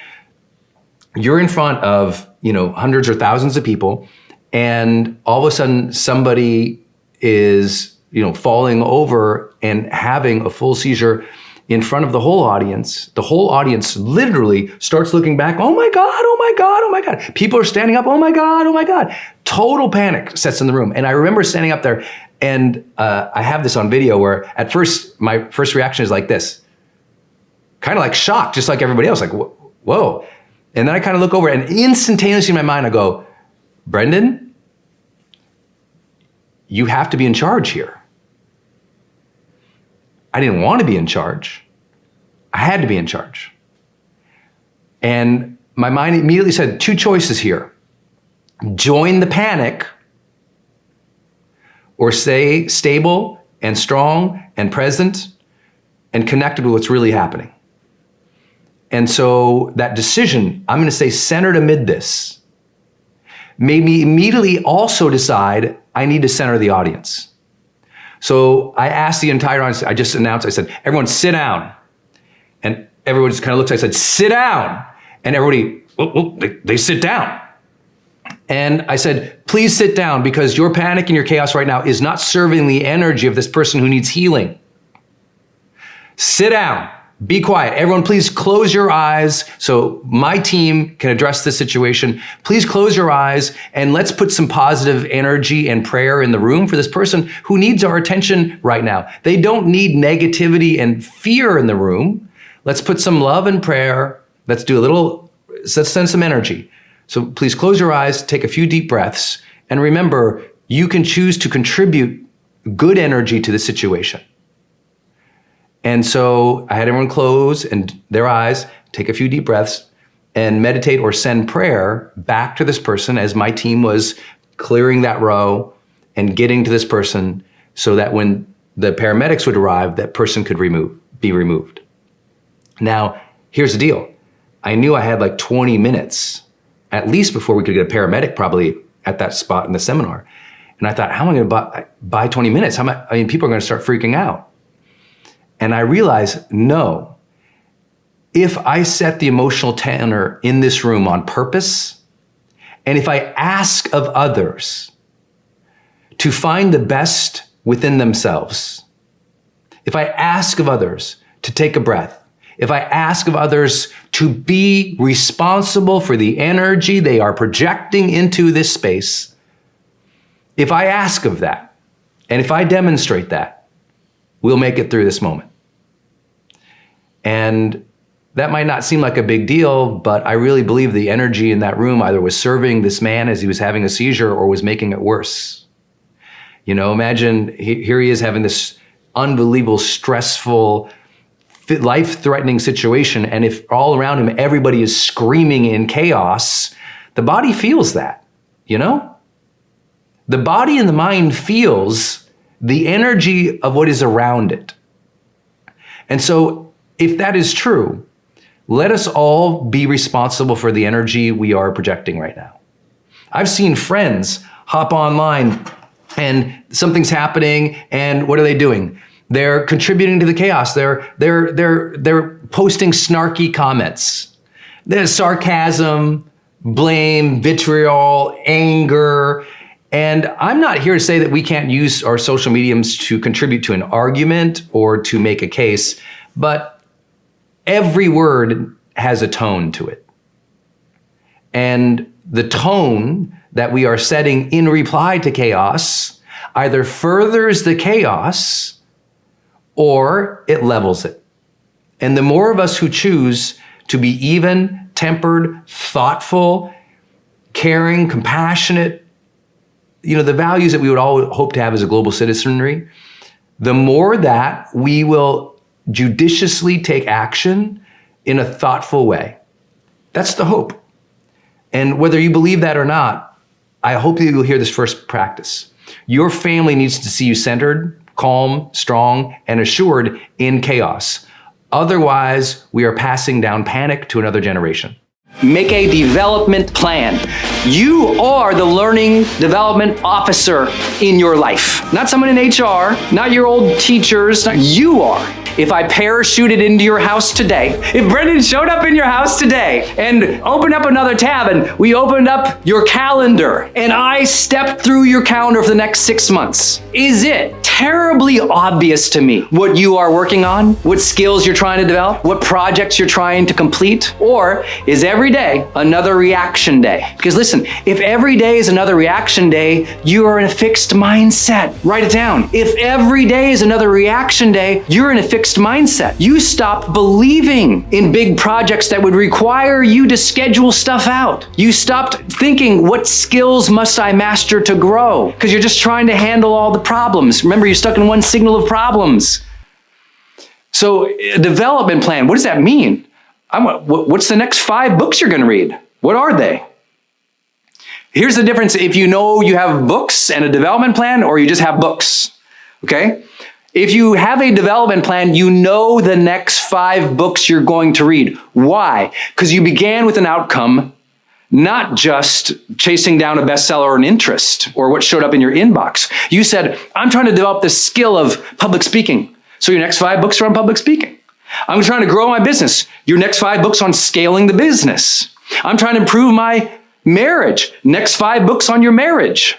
You're in front of, hundreds or thousands of people. And all of a sudden somebody is, falling over and having a full seizure in front of the whole audience. The whole audience literally starts looking back. Oh my God, oh my God, oh my God. People are standing up. Oh my God, oh my God. Total panic sets in the room. And I remember standing up there and I have this on video where at first, my first reaction is like this, kind of like shock, just like everybody else, like, whoa. And then I kind of look over and instantaneously in my mind, I go, Brendon, you have to be in charge here. I didn't want to be in charge. I had to be in charge. And my mind immediately said two choices here. Join the panic or stay stable and strong and present and connected with what's really happening. And so that decision, I'm going to stay centered amid this, made me immediately also decide I need to center the audience. So I asked the entire audience, I just announced, I said, everyone sit down. And everyone just kind of looked, I said, sit down. And everybody, they sit down. And I said, please sit down because your panic and your chaos right now is not serving the energy of this person who needs healing. Sit down, be quiet. Everyone, please close your eyes so my team can address this situation. Please close your eyes and let's put some positive energy and prayer in the room for this person who needs our attention right now. They don't need negativity and fear in the room. Let's put some love and prayer. Let's send some energy. So please close your eyes, take a few deep breaths, and remember, you can choose to contribute good energy to the situation. And so I had everyone close their eyes, take a few deep breaths, and meditate or send prayer back to this person as my team was clearing that row and getting to this person so that when the paramedics would arrive, that person could be removed. Now, here's the deal. I knew I had like 20 minutes, at least before we could get a paramedic probably at that spot in the seminar. And I thought, how am I gonna buy 20 minutes? People are gonna start freaking out. And I realized, no, if I set the emotional tenor in this room on purpose, and if I ask of others to find the best within themselves, if I ask of others to take a breath, if I ask of others to be responsible for the energy they are projecting into this space, if I ask of that, and if I demonstrate that, we'll make it through this moment. And that might not seem like a big deal, but I really believe the energy in that room either was serving this man as he was having a seizure or was making it worse. You know, imagine here he is having this unbelievable, stressful, life-threatening situation, and if all around him everybody is screaming in chaos, the body feels that, you know? The body and the mind feels the energy of what is around it. And so if that is true, let us all be responsible for the energy we are projecting right now. I've seen friends hop online and something's happening, and what are they doing? They're contributing to the chaos. They're posting snarky comments. There's sarcasm, blame, vitriol, anger. And I'm not here to say that we can't use our social mediums to contribute to an argument or to make a case, but every word has a tone to it. And the tone that we are setting in reply to chaos either furthers the chaos or it levels it. And the more of us who choose to be even, tempered, thoughtful, caring, compassionate, you know, the values that we would all hope to have as a global citizenry, the more that we will judiciously take action in a thoughtful way. That's the hope. And whether you believe that or not, I hope that you'll hear this first practice. Your family needs to see you centered, calm, strong, and assured in chaos. Otherwise, we are passing down panic to another generation. Make a development plan. You are the learning development officer in your life. Not someone in HR, not your old teachers, you are. If I parachuted into your house today, if Brendon showed up in your house today and opened up another tab and we opened up your calendar and I stepped through your calendar for the next 6 months, is it terribly obvious to me what you are working on, what skills you're trying to develop, what projects you're trying to complete? Or is every day another reaction day? Because listen, if every day is another reaction day, you are in a fixed mindset. Write it down. If every day is another reaction day, you're in a fixed mindset. You stop believing in big projects that would require you to schedule stuff out. You stopped thinking, what skills must I master to grow? Because you're just trying to handle all the problems. Remember, you're stuck in one signal of problems. So a development plan, what does that mean? What's the next 5 books you're going to read? What are they? Here's the difference if you know you have books and a development plan or you just have books, okay? If you have a development plan, you know the next 5 books you're going to read. Why? Because you began with an outcome, not just chasing down a bestseller or an interest or what showed up in your inbox. You said, I'm trying to develop the skill of public speaking. So your next 5 books are on public speaking. I'm trying to grow my business. Your next 5 books on scaling the business. I'm trying to improve my marriage. Next 5 books on your marriage.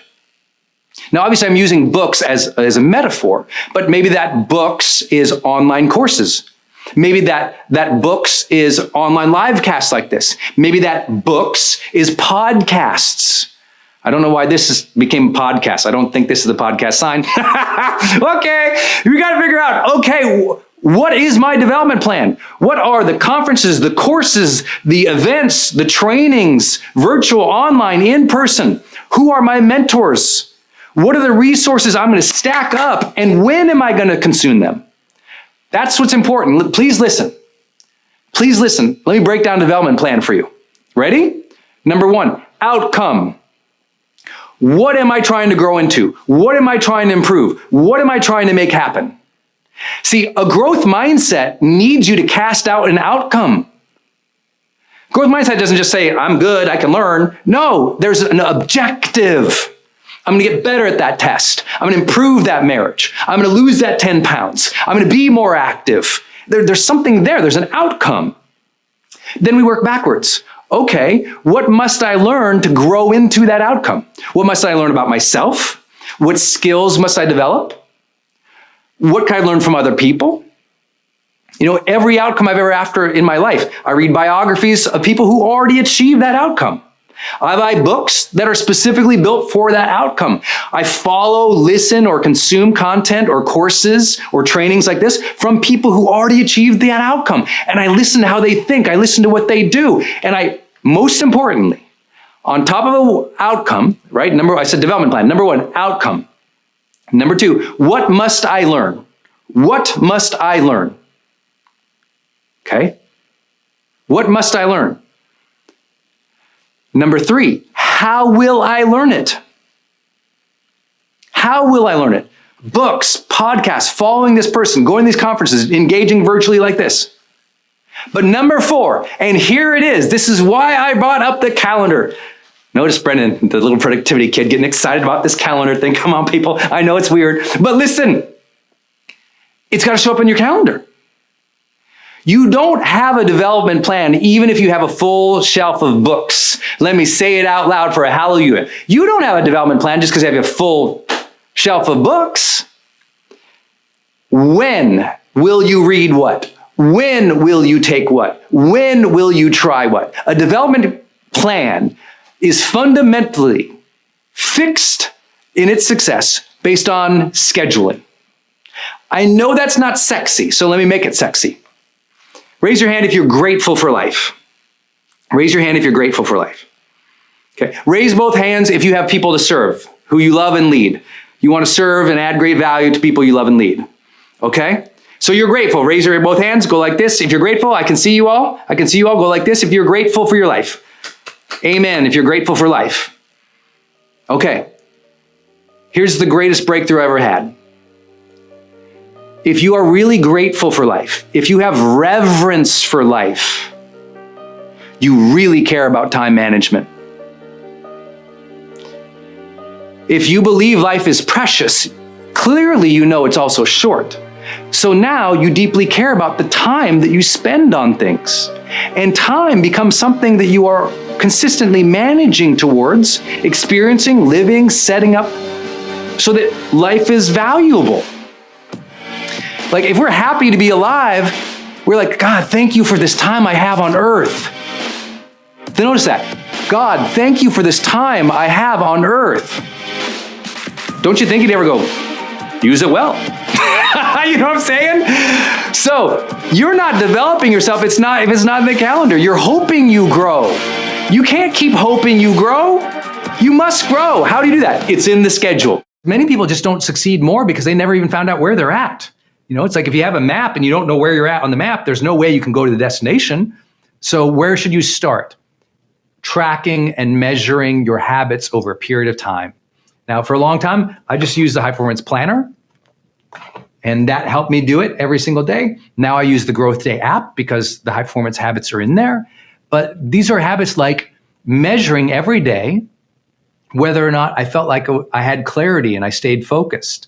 Now, obviously, I'm using books as a metaphor, but maybe that books is online courses. Maybe that books is online live casts like this. Maybe that books is podcasts. I don't know why this became a podcast. I don't think this is the podcast sign. Okay, we got to figure out, okay, what is my development plan? What are the conferences, the courses, the events, the trainings, virtual, online, in person? Who are my mentors? What are the resources I'm going to stack up, and when am I going to consume them? That's what's important. Please listen. Please listen. Let me break down the development plan for you. Ready? Number 1, outcome. What am I trying to grow into? What am I trying to improve? What am I trying to make happen? See, a growth mindset needs you to cast out an outcome. Growth mindset doesn't just say, I'm good, I can learn. No, there's an objective. I'm going to get better at that test. I'm going to improve that marriage. I'm going to lose that 10 pounds. I'm going to be more active. There's something there. There's an outcome. Then we work backwards. Okay, what must I learn to grow into that outcome? What must I learn about myself? What skills must I develop? What can I learn from other people? You know, every outcome I've ever after in my life, I read biographies of people who already achieved that outcome. I buy books that are specifically built for that outcome. I follow, listen, or consume content or courses or trainings like this from people who already achieved that outcome. And I listen to how they think. I listen to what they do. And most importantly, on top of an outcome, right? I said development plan. Number one, outcome. Number two, what must I learn? What must I learn? Okay? What must I learn? Number three, how will I learn it? How will I learn it? Books, podcasts, following this person, going to these conferences, engaging virtually like this. But number four, and here it is. This is why I brought up the calendar. Notice Brendon, the little productivity kid, getting excited about this calendar thing. Come on, people. I know it's weird, but listen, it's got to show up in your calendar. You don't have a development plan, even if you have a full shelf of books. Let me say it out loud for a hallelujah. You don't have a development plan just because you have a full shelf of books. When will you read what? When will you take what? When will you try what? A development plan is fundamentally fixed in its success based on scheduling. I know that's not sexy, so let me make it sexy. Raise your hand if you're grateful for life. Raise your hand if you're grateful for life. Okay. Raise both hands if you have people to serve, who you love and lead. You want to serve and add great value to people you love and lead. Okay? So you're grateful. Raise your both hands. Go like this. If you're grateful, I can see you all. I can see you all. Go like this if you're grateful for your life. Amen if you're grateful for life. Okay. Here's the greatest breakthrough I ever had. If you are really grateful for life, if you have reverence for life, you really care about time management. If you believe life is precious, clearly you know it's also short. So now you deeply care about the time that you spend on things. And time becomes something that you are consistently managing towards, experiencing, living, setting up, so that life is valuable. Like if we're happy to be alive, we're like, God, thank you for this time I have on earth. Then notice that. God, thank you for this time I have on earth. Don't you think you'd ever go, use it well? You know what I'm saying? So you're not developing yourself if it's not in the calendar. You're hoping you grow. You can't keep hoping you grow. You must grow. How do you do that? It's in the schedule. Many people just don't succeed more because they never even found out where they're at. You know, it's like if you have a map and you don't know where you're at on the map, there's no way you can go to the destination. So where should you start? Tracking and measuring your habits over a period of time. Now, for a long time, I just used the High Performance Planner, and that helped me do it every single day. Now I use the Growth Day app because the high performance habits are in there. But these are habits like measuring every day whether or not I felt like I had clarity and I stayed focused,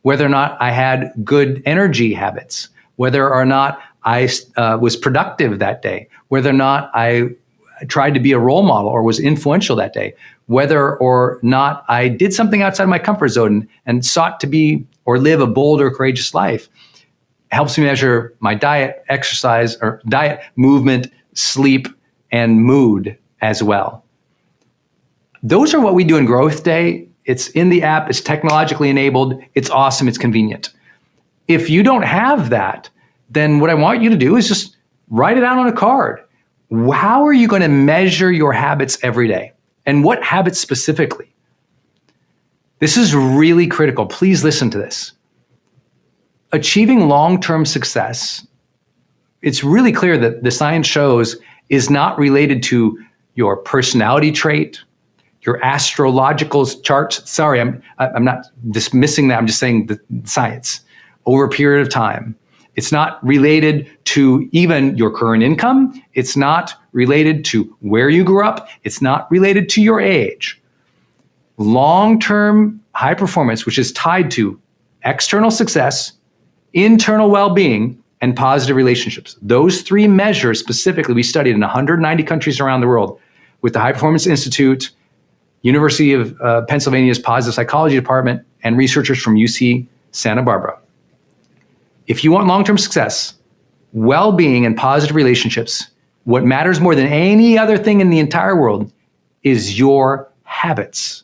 whether or not I had good energy habits, whether or not I was productive that day, whether or not I tried to be a role model or was influential that day, whether or not I did something outside my comfort zone and sought to be or live a bold or courageous life. It helps me measure my diet, exercise, or diet, movement, sleep, and mood as well. Those are what we do in Growth Day. It's in the app, it's technologically enabled, it's awesome, it's convenient. If you don't have that, then what I want you to do is just write it out on a card. How are you going to measure your habits every day? And what habits specifically? This is really critical. Please listen to this. Achieving long-term success, it's really clear that the science shows is not related to your personality trait, your astrological charts. Sorry, I'm not dismissing that. I'm just saying the science over a period of time It's not related to even your current income. It's not related to where you grew up. It's not related to your age. Long-term high performance, which is tied to external success, internal well-being, and positive relationships. Those three measures specifically we studied in 190 countries around the world with the High Performance Institute, University of Pennsylvania's Positive Psychology Department, and researchers from UC Santa Barbara. If you want long-term success, well-being, and positive relationships, what matters more than any other thing in the entire world is your habits,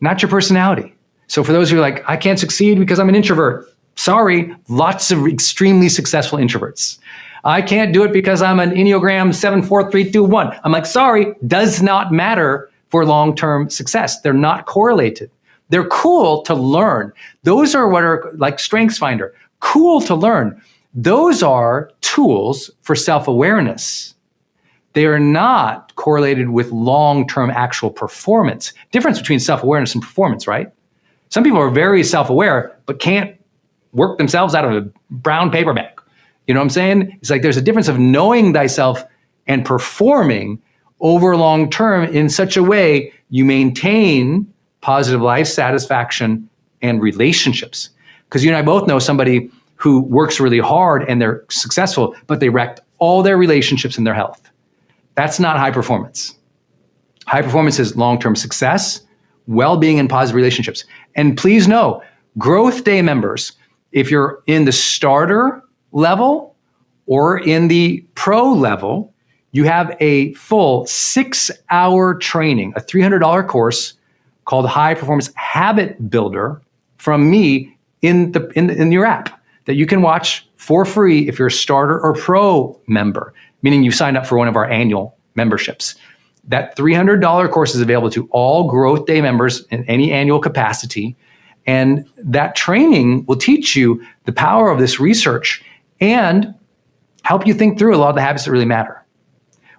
not your personality. So for those who are like, I can't succeed because I'm an introvert. Sorry, lots of extremely successful introverts. I can't do it because I'm an Enneagram 7, 4, 3, 2, 1. I'm like, sorry, does not matter for long-term success. They're not correlated. They're cool to learn. Those are what are like StrengthsFinder, cool to learn. Those are tools for self-awareness. They are not correlated with long-term actual performance. Difference between self-awareness and performance, right? Some people are very self-aware, but can't work themselves out of a brown paper bag. You know what I'm saying? It's like there's a difference of knowing thyself and performing over long term in such a way you maintain positive life satisfaction and relationships. Because you and I both know somebody who works really hard and they're successful, but they wrecked all their relationships and their health. That's not high performance. High performance is long-term success, well-being, and positive relationships. And please know, growth day members, if you're in the starter level or in the pro level, you have a full 6-hour training, a $300 course called High Performance Habit Builder from me in your app that you can watch for free if you're a starter or pro member, meaning you signed up for one of our annual memberships. That $300 course is available to all growth day members in any annual capacity. And that training will teach you the power of this research and help you think through a lot of the habits that really matter.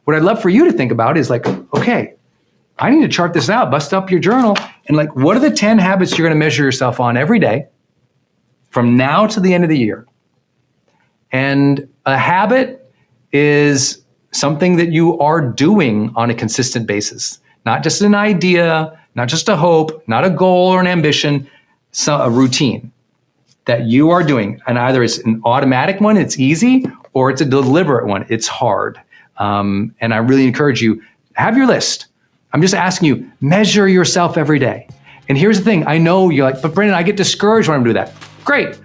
What I'd love for you to think about is like, okay, I need to chart this out, bust up your journal, and like, what are the 10 habits you're going to measure yourself on every day from now to the end of the year? And a habit is something that you are doing on a consistent basis, not just an idea, not just a hope, not a goal or an ambition, so a routine that you are doing. And either it's an automatic one, it's easy, or it's a deliberate one, it's hard. And I really encourage you, have your list. I'm just asking you, measure yourself every day. And here's the thing, I know you're like, but Brendon, I get discouraged when I'm doing that. Great.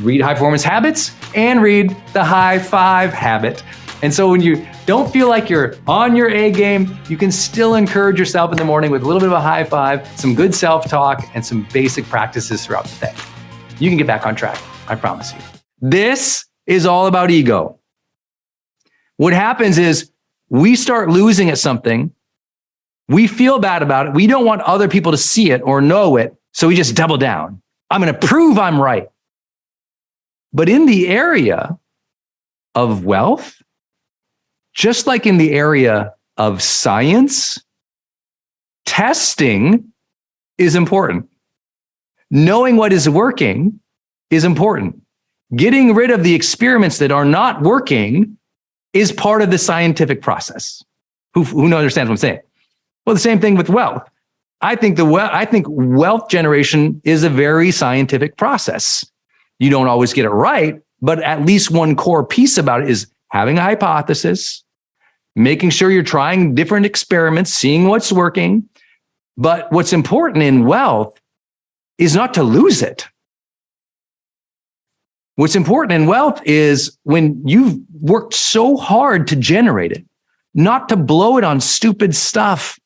Read High Performance Habits and read the High Five Habit. And so when you don't feel like you're on your A game, you can still encourage yourself in the morning with a little bit of a high five, some good self-talk, and some basic practices throughout the day. You can get back on track, I promise you. This is all about ego. What happens is we start losing at something. We feel bad about it. We don't want other people to see it or know it. So we just double down. I'm going to prove I'm right. But in the area of wealth, just like in the area of science, testing is important. Knowing what is working is important. Getting rid of the experiments that are not working is part of the scientific process. Who understands what I'm saying? Well, the same thing with wealth. I think wealth generation is a very scientific process. You don't always get it right, but at least one core piece about it is having a hypothesis, making sure you're trying different experiments, seeing what's working. But what's important in wealth is not to lose it. What's important in wealth is when you've worked so hard to generate it, not to blow it on stupid stuff,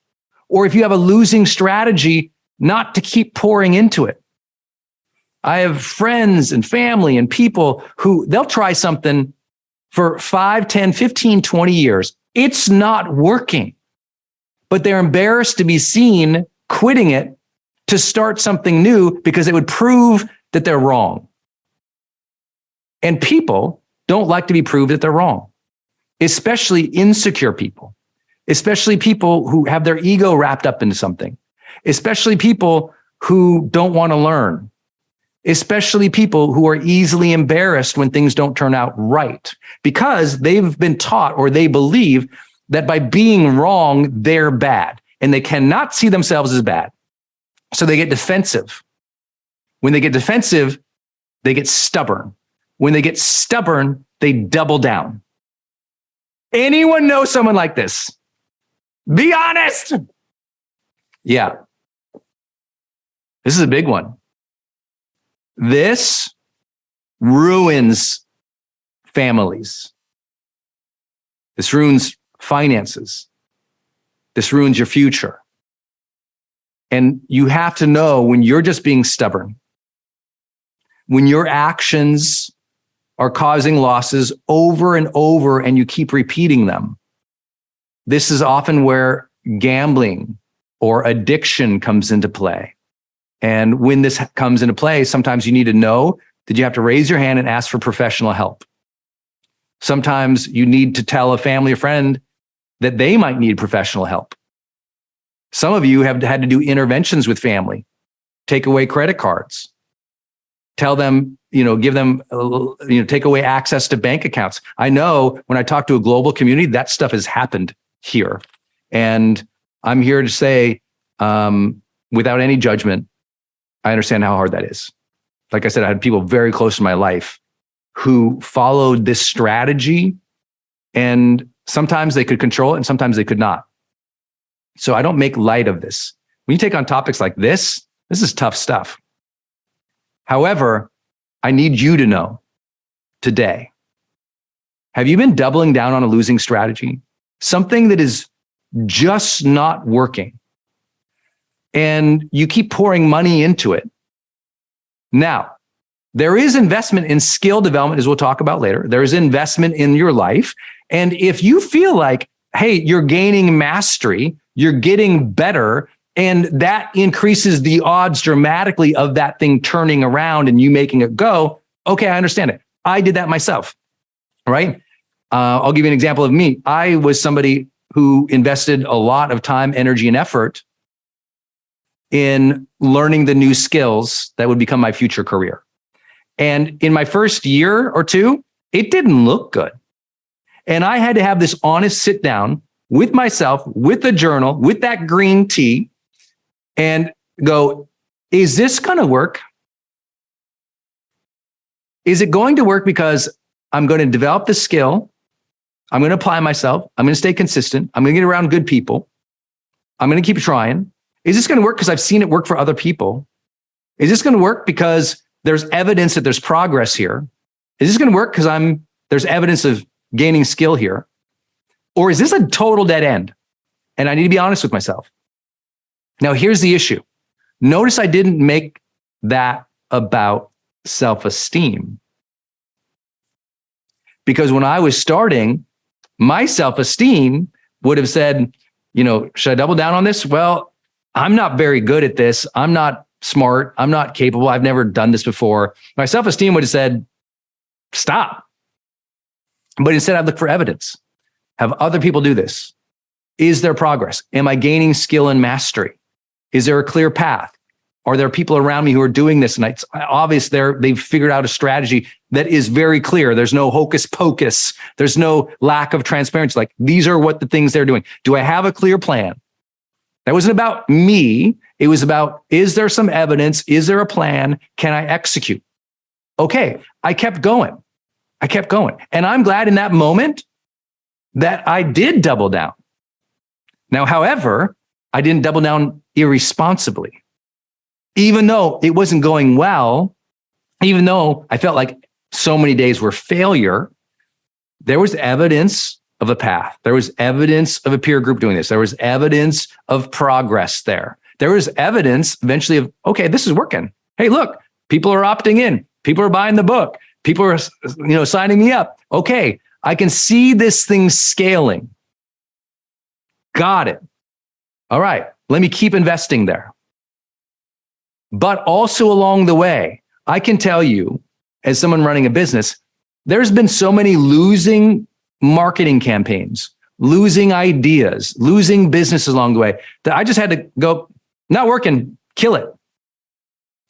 or if you have a losing strategy, not to keep pouring into it. I have friends and family and people who they'll try something for 5, 10, 15, 20 years. It's not working, but they're embarrassed to be seen quitting it to start something new because it would prove that they're wrong. And people don't like to be proved that they're wrong, especially insecure people, especially people who have their ego wrapped up into something, especially people who don't want to learn, especially people who are easily embarrassed when things don't turn out right, because they've been taught or they believe that by being wrong, they're bad and they cannot see themselves as bad. So they get defensive. When they get defensive, they get stubborn. When they get stubborn, they double down. Anyone know someone like this? Be honest. Yeah. This is a big one. This ruins families. This ruins finances. This ruins your future. And you have to know when you're just being stubborn, when your actions are causing losses over and over and you keep repeating them. This is often where gambling or addiction comes into play. And when this comes into play, sometimes you need to know that you have to raise your hand and ask for professional help. Sometimes you need to tell a family or friend that they might need professional help. Some of you have had to do interventions with family, take away credit cards, tell them, give them, take away access to bank accounts. I know when I talk to a global community, that stuff has happened here. And I'm here to say, without any judgment, I understand how hard that is. Like I said, I had people very close to my life who followed this strategy, and sometimes they could control it and sometimes they could not. So I don't make light of this. When you take on topics like this is tough stuff. However, I need you to know today, have you been doubling down on a losing strategy? Something that is just not working. And you keep pouring money into it. Now, there is investment in skill development, as we'll talk about later. There is investment in your life. And if you feel like, hey, you're gaining mastery, you're getting better, and that increases the odds dramatically of that thing turning around and you making it go, okay, I understand it. I did that myself, right? I'll give you an example of me. I was somebody who invested a lot of time, energy, and effort in learning the new skills that would become my future career. And in my first year or two, it didn't look good. And I had to have this honest sit down with myself, with a journal, with that green tea, and go, is this going to work? Is it going to work because I'm going to develop the skill? I'm going to apply myself. I'm going to stay consistent. I'm going to get around good people. I'm going to keep trying. Is this going to work because I've seen it work for other people? Is this going to work because there's evidence that there's progress here? Is this going to work because there's evidence of gaining skill here? Or is this a total dead end? And I need to be honest with myself. Now, here's the issue. Notice I didn't make that about self-esteem. Because when I was starting, my self-esteem would have said, should I double down on this? Well, I'm not very good at this. I'm not smart. I'm not capable. I've never done this before. My self-esteem would have said, stop. But instead, I'd look for evidence. Have other people do this? Is there progress? Am I gaining skill and mastery? Is there a clear path? Are there people around me who are doing this? And it's obvious they've figured out a strategy that is very clear. There's no hocus pocus. There's no lack of transparency. Like, these are what the things they're doing. Do I have a clear plan? That wasn't about me. It was about, is there some evidence? Is there a plan? Can I execute? Okay, I kept going. And I'm glad in that moment that I did double down. Now, however, I didn't double down irresponsibly. Even though it wasn't going well, even though I felt like so many days were failure, there was evidence of a path. There was evidence of a peer group doing this. There was evidence of progress there. There was evidence eventually of, okay, this is working. Hey, look, people are opting in. People are buying the book. People are, signing me up. Okay, I can see this thing scaling. Got it. All right, let me keep investing there. But also along the way, I can tell you, as someone running a business, there's been so many losing marketing campaigns, losing ideas, losing businesses along the way that I just had to go, not working, kill it.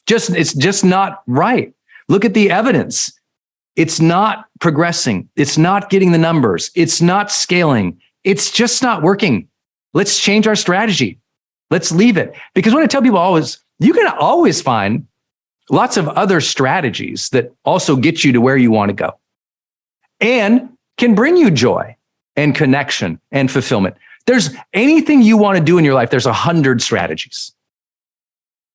It's just not right. Look at the evidence. It's not progressing. It's not getting the numbers. It's not scaling. It's just not working. Let's change our strategy. Let's leave it. Because what I tell people always, you can always find lots of other strategies that also get you to where you want to go and can bring you joy and connection and fulfillment. There's anything you want to do in your life, there's 100 strategies.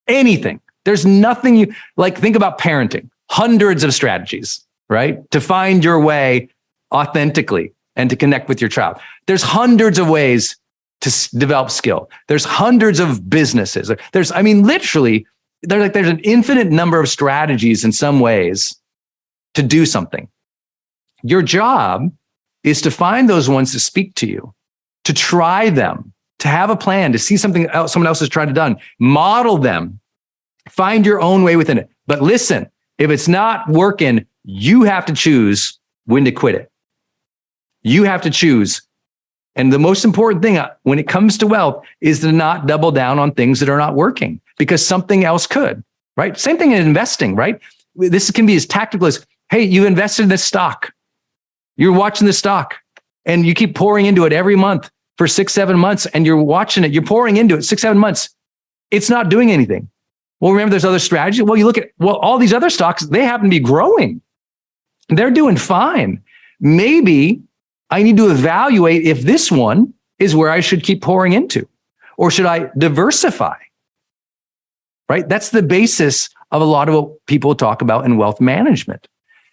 Anything. There's nothing you like. Think about parenting, hundreds of strategies, right? To find your way authentically and to connect with your child. There's hundreds of ways to develop skill. There's hundreds of businesses. Literally, there's an infinite number of strategies in some ways to do something. Your job is to find those ones that speak to you, to try them, to have a plan, to see something else someone else has tried to done, model them, find your own way within it. But listen, if it's not working, you have to choose when to quit it. You have to choose. And the most important thing when it comes to wealth is to not double down on things that are not working because something else could, right? Same thing in investing, right? This can be as tactical as, hey, you invested in this stock. You're watching the stock and you keep pouring into it every month for 6-7 months and you're watching it. You're pouring into it 6-7 months. It's not doing anything. Well, remember there's other strategies. Well, you look at, all these other stocks, they happen to be growing. They're doing fine. Maybe I need to evaluate if this one is where I should keep pouring into, or should I diversify? Right? That's the basis of a lot of what people talk about in wealth management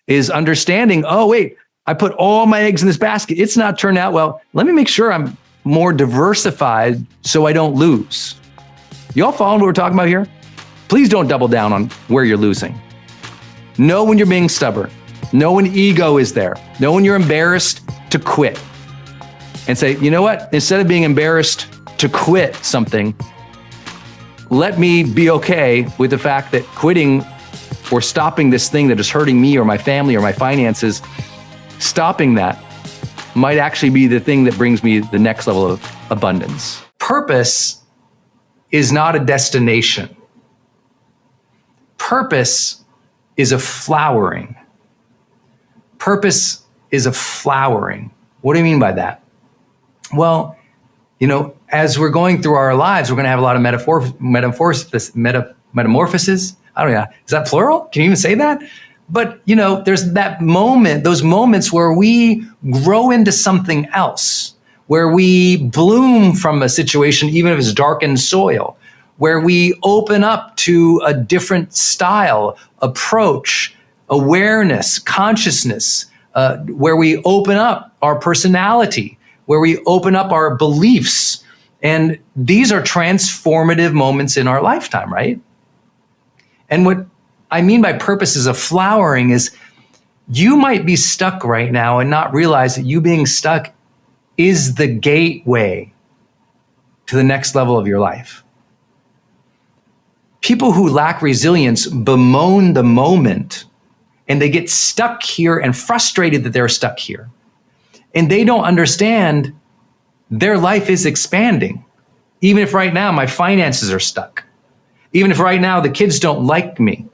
is understanding, oh, wait, I put all my eggs in this basket. It's not turned out well. Let me make sure I'm more diversified so I don't lose. You all following what we're talking about here? Please don't double down on where you're losing. Know when you're being stubborn. Know when ego is there. Know when you're embarrassed to quit. And say, you know what? Instead of being embarrassed to quit something, let me be okay with the fact that quitting or stopping this thing that is hurting me or my family or my finances, stopping that might actually be the thing that brings me the next level of abundance. Purpose is not a destination. Purpose is a flowering. Purpose is a flowering. What do you mean by that? Well, as we're going through our lives, we're going to have a lot of metamorphosis. I don't know. Is that plural? Can you even say that? But, there's that moment, those moments where we grow into something else, where we bloom from a situation, even if it's darkened soil, where we open up to a different style, approach, awareness, consciousness, where we open up our personality, where we open up our beliefs. And these are transformative moments in our lifetime, right? And what I mean by purpose is a flowering is you might be stuck right now and not realize that you being stuck is the gateway to the next level of your life. People who lack resilience bemoan the moment and they get stuck here and frustrated that they're stuck here. And they don't understand their life is expanding. Even if right now my finances are stuck. Even if right now the kids don't like me.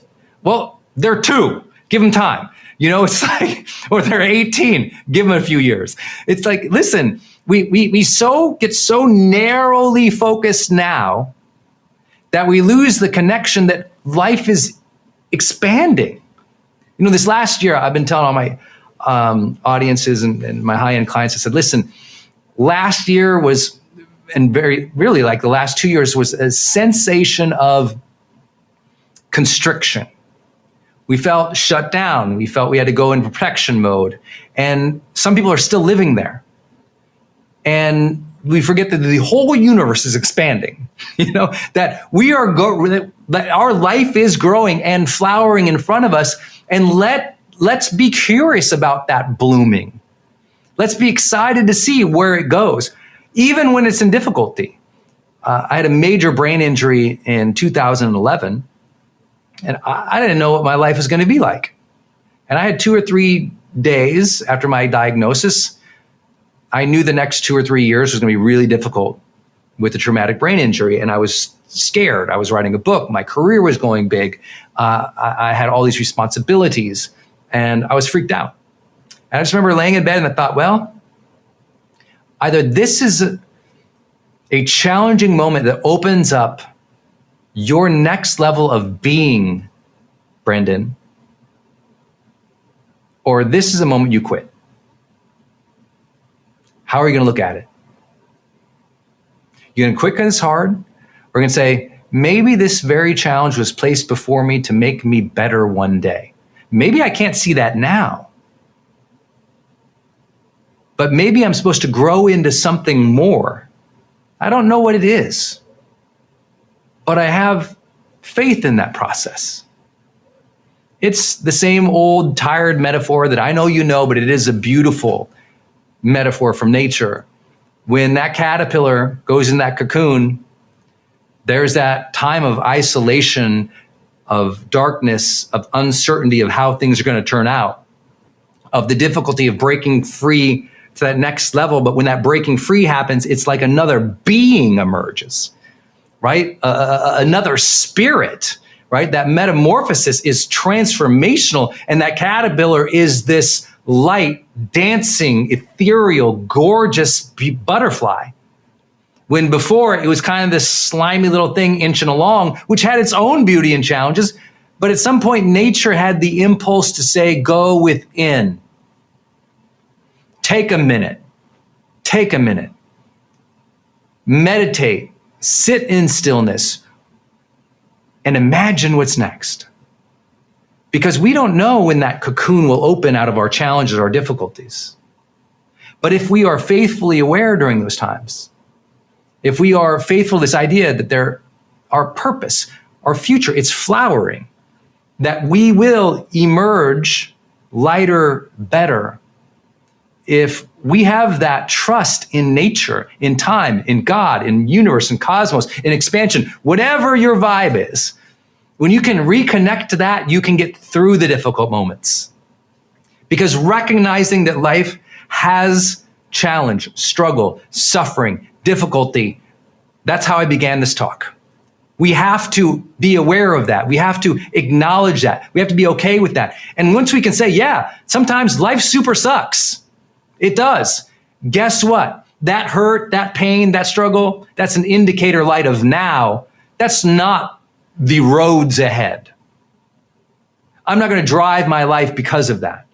Well, they're 2. Give them time. It's like, or they're 18. Give them a few years. It's like, listen, we get so narrowly focused now that we lose the connection that life is expanding. This last year, I've been telling all my audiences and my high-end clients, I said, listen, last year was, and really like the last 2 years was a sensation of constriction. We felt shut down. We felt we had to go in protection mode. And some people are still living there. And we forget that the whole universe is expanding, that that our life is growing and flowering in front of us. And let's be curious about that blooming. Let's be excited to see where it goes, even when it's in difficulty. I had a major brain injury in 2011, and I didn't know what my life was going to be like. And I had 2 or 3 days after my diagnosis. I knew the next 2 or 3 years was going to be really difficult. with a traumatic brain injury, and I was scared. I was writing a book. My career was going big. I had all these responsibilities, and I was freaked out. And I just remember laying in bed and I thought, well, either this is a challenging moment that opens up your next level of being, Brendon, or this is a moment you quit. How are you going to look at it? You're going to quit because it's hard? We're going to say, maybe this very challenge was placed before me to make me better one day. Maybe I can't see that now. But maybe I'm supposed to grow into something more. I don't know what it is. But I have faith in that process. It's the same old tired metaphor that I know you know, but it is a beautiful metaphor from nature. When that caterpillar goes in that cocoon, there's that time of isolation, of darkness, of uncertainty of how things are going to turn out, of the difficulty of breaking free to that next level. But when that breaking free happens, it's like another being emerges, right? Another spirit, right? That metamorphosis is transformational. And that caterpillar is this light, dancing, ethereal, gorgeous butterfly. When before it was kind of this slimy little thing inching along, which had its own beauty and challenges. But at some point, nature had the impulse to say, go within. Take a minute. Take a minute. Meditate. Sit in stillness. And imagine what's next. Because we don't know when that cocoon will open out of our challenges, our difficulties. But if we are faithfully aware during those times, if we are faithful to this idea that our purpose, our future, it's flowering, that we will emerge lighter, better, if we have that trust in nature, in time, in God, in universe, in cosmos, in expansion, whatever your vibe is, when you can reconnect to that, you can get through the difficult moments. Because recognizing that life has challenge, struggle, suffering, difficulty, that's how I began this talk. We have to be aware of that. We have to acknowledge that. We have to be okay with that. And once we can say, yeah, sometimes life super sucks. It does. Guess what? That hurt, that pain, that struggle, that's an indicator light of now. That's not the roads ahead. I'm not going to drive my life because of that.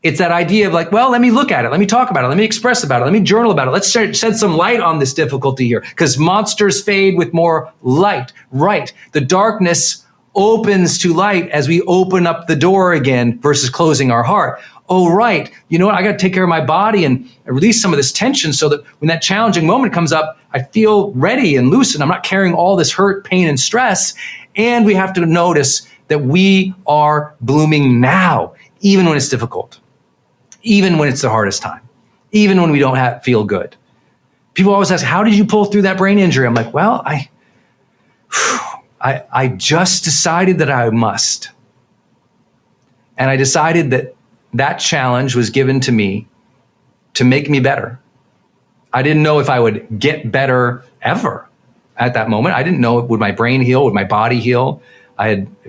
It's that idea of like, well, let me look at it. Let me talk about it. Let me express about it. Let me journal about it. Let's shed some light on this difficulty here, because monsters fade with more light. Right. The darkness opens to light as we open up the door again versus closing our heart. Oh, right. You know what? I got to take care of my body and release some of this tension so that when that challenging moment comes up, I feel ready and loose and I'm not carrying all this hurt, pain, and stress. And we have to notice that we are blooming now, even when it's difficult, even when it's the hardest time, even when we don't feel good. People always ask, how did you pull through that brain injury? I'm like, well, I just decided that I must. And I decided that challenge was given to me to make me better. I didn't know if I would get better ever at that moment. I didn't know, would my brain heal? Would my body heal?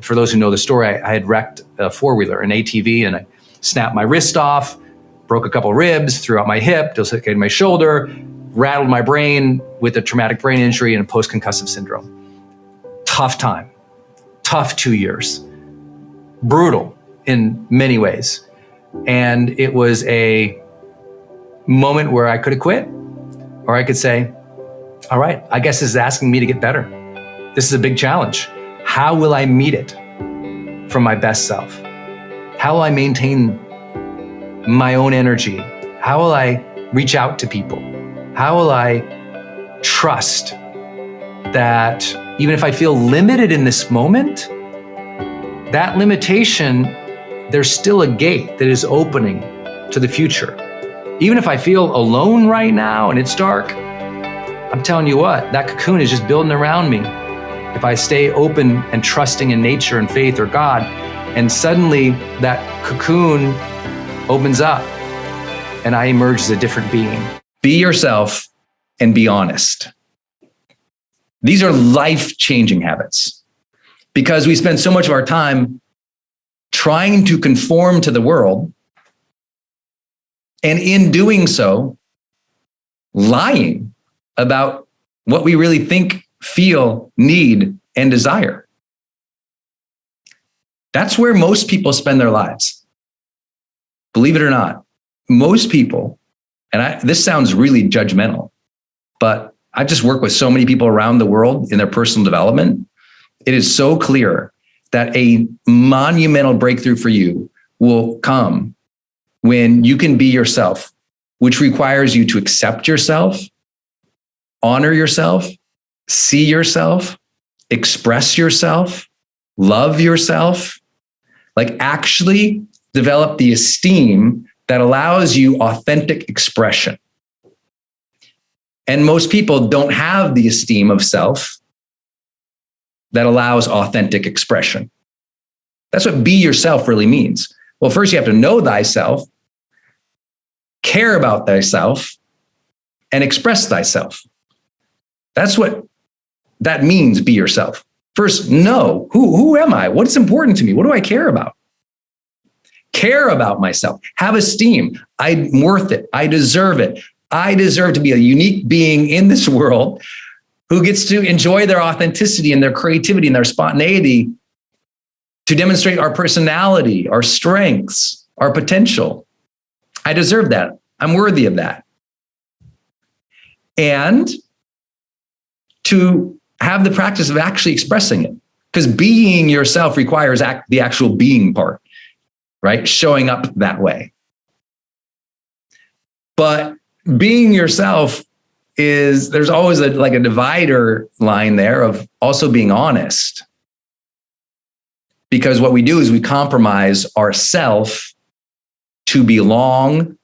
For those who know the story, I had wrecked a four-wheeler, an ATV, and I snapped my wrist off, broke a couple ribs, threw out my hip, dislocated my shoulder, rattled my brain with a traumatic brain injury and a post-concussive syndrome. Tough time, tough 2 years, brutal in many ways. And it was a moment where I could have quit, or I could say, all right, I guess this is asking me to get better. This is a big challenge. How will I meet it from my best self? How will I maintain my own energy? How will I reach out to people? How will I trust that even if I feel limited in this moment, that limitation, there's still a gate that is opening to the future. Even if I feel alone right now and it's dark, I'm telling you what, that cocoon is just building around me. If I stay open and trusting in nature and faith or God, and suddenly that cocoon opens up and I emerge as a different being. Be yourself and be honest. These are life-changing habits because we spend so much of our time trying to conform to the world, and in doing so, lying about what we really think, feel, need, and desire. That's where most people spend their lives. Believe it or not, most people, and this sounds really judgmental, but I just work with so many people around the world in their personal development. It is so clear that a monumental breakthrough for you will come when you can be yourself, which requires you to accept yourself, honor yourself, see yourself, express yourself, love yourself, like actually develop the esteem that allows you authentic expression. And most people don't have the esteem of self that allows authentic expression. That's what be yourself really means. Well, first you have to know thyself, care about thyself, and express thyself. That's what that means, be yourself. First, know, who am I? What's important to me? What do I care about? Care about myself, have esteem. I'm worth it. I deserve it. I deserve to be a unique being in this world who gets to enjoy their authenticity and their creativity and their spontaneity to demonstrate our personality, our strengths, our potential. I deserve that. I'm worthy of that. And to have the practice of actually expressing it, because being yourself requires the actual being part, right? Showing up that way. But being yourself there's always a divider line there of also being honest. Because what we do is we compromise ourself to belong,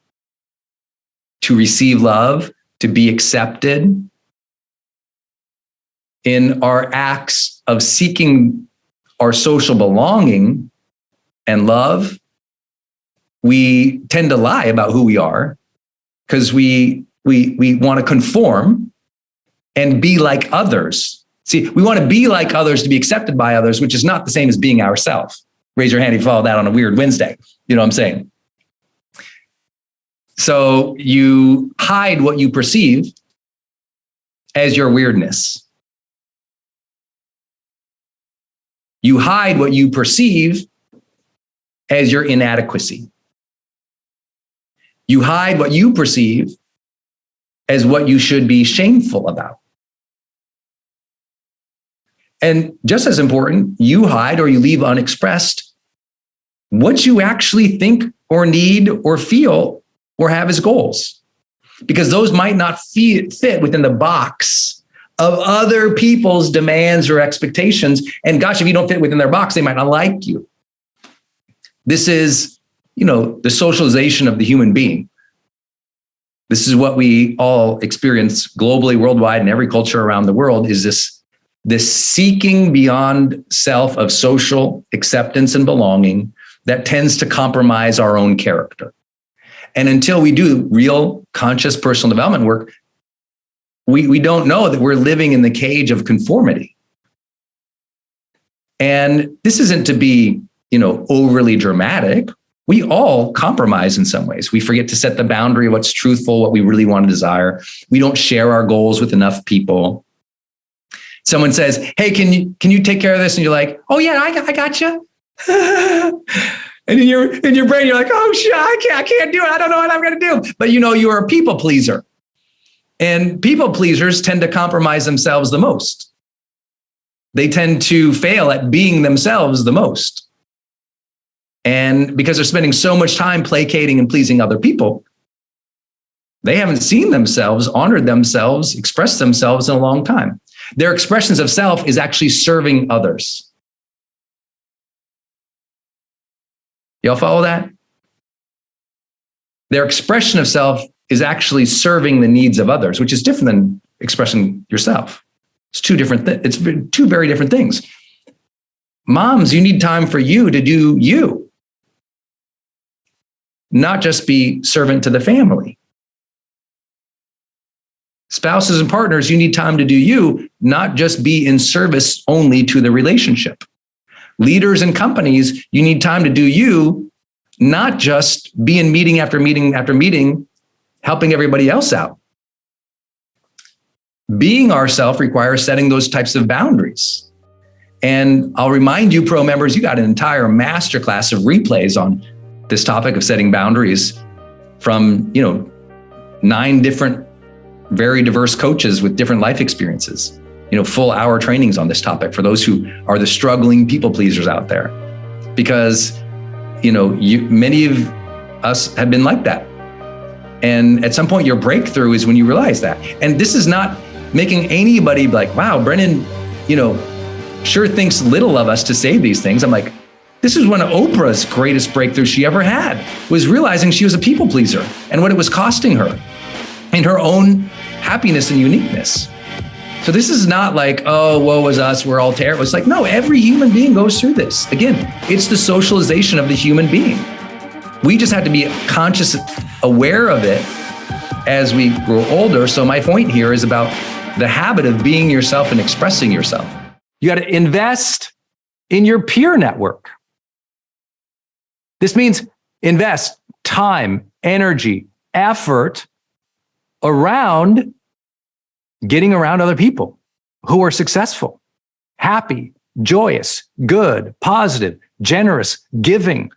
to receive love, to be accepted. In our acts of seeking our social belonging and love, we tend to lie about who we are because we want to conform and be like others. See, we want to be like others to be accepted by others, which is not the same as being ourselves. Raise your hand if you follow that on a weird Wednesday. You know what I'm saying? So you hide what you perceive as your weirdness. You hide what you perceive as your inadequacy. You hide what you perceive as what you should be shameful about. And just as important, you hide or you leave unexpressed what you actually think or need or feel or have as goals, because those might not fit within the box of other people's demands or expectations. And gosh, if you don't fit within their box, they might not like you. This is, the socialization of the human being. This is what we all experience globally, worldwide, in every culture around the world, is this seeking beyond self of social acceptance and belonging that tends to compromise our own character. And until we do real conscious personal development work, we don't know that we're living in the cage of conformity. And this isn't to be, overly dramatic. We all compromise in some ways. We forget to set the boundary of what's truthful, what we really want to desire. We don't share our goals with enough people. Someone says, hey, can you take care of this? And you're like, oh yeah, I got you. And in your brain, you're like, oh shit, I can't do it. I don't know what I'm going to do. But you're a people pleaser. And people pleasers tend to compromise themselves the most. They tend to fail at being themselves the most. And because they're spending so much time placating and pleasing other people, they haven't seen themselves, honored themselves, expressed themselves in a long time. Their expressions of self is actually serving others. Y'all follow that? Their expression of self is actually serving the needs of others, which is different than expressing yourself. It's two very different things. Moms, you need time for you to do you, not just be servant to the family. Spouses and partners, you need time to do you, not just be in service only to the relationship. Leaders and companies, you need time to do you, not just be in meeting after meeting after meeting, helping everybody else out. Being ourself requires setting those types of boundaries. And I'll remind you, pro members, you got an entire masterclass of replays on this topic of setting boundaries from, 9 different, very diverse coaches with different life experiences. Full hour trainings on this topic for those who are the struggling people pleasers out there. Because, many of us have been like that. And at some point, your breakthrough is when you realize that. And this is not making anybody like, wow, Brendon, sure thinks little of us to say these things. I'm like, this is one of Oprah's greatest breakthroughs she ever had, was realizing she was a people pleaser and what it was costing her and her own happiness and uniqueness. So this is not like, oh, woe is us, we're all terrible. It's like, no, every human being goes through this. Again, it's the socialization of the human being. We just have to be conscious, aware of it as we grow older. So my point here is about the habit of being yourself and expressing yourself. You got to invest in your peer network. This means invest time, energy, effort around getting around other people who are successful, happy, joyous, good, positive, generous, giving,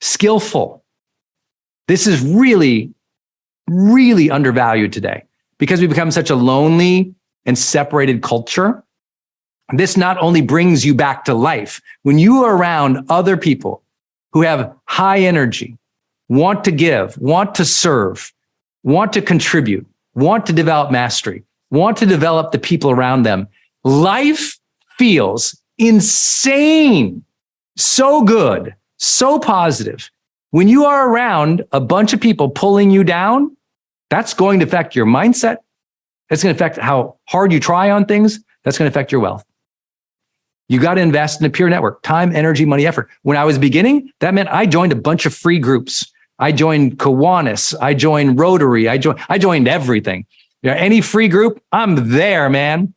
skillful. This is really, really undervalued today because we've become such a lonely and separated culture. This not only brings you back to life, when you are around other people who have high energy, want to give, want to serve, want to contribute, want to develop mastery, want to develop the people around them, life feels insane, so good, so positive. When you are around a bunch of people pulling you down, that's going to affect your mindset. That's going to affect how hard you try on things. That's going to affect your wealth. You got to invest in a peer network, time, energy, money, effort. When I was beginning, that meant I joined a bunch of free groups. I joined Kiwanis. I joined Rotary. I joined everything. Any free group, I'm there, man.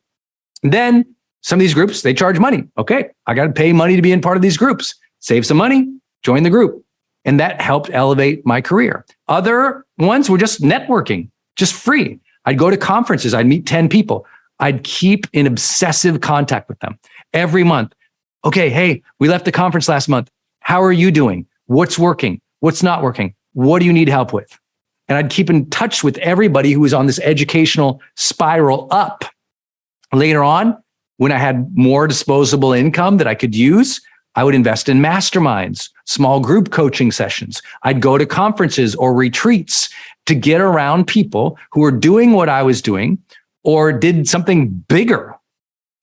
Then some of these groups, they charge money. Okay, I got to pay money to be in part of these groups. Save some money, join the group. And that helped elevate my career. Other ones were just networking, just free. I'd go to conferences. I'd meet 10 people. I'd keep in obsessive contact with them every month. Okay, hey, we left the conference last month. How are you doing? What's working? What's not working? What do you need help with? And I'd keep in touch with everybody who was on this educational spiral up. Later on, when I had more disposable income that I could use, I would invest in masterminds, small group coaching sessions. I'd go to conferences or retreats to get around people who were doing what I was doing or did something bigger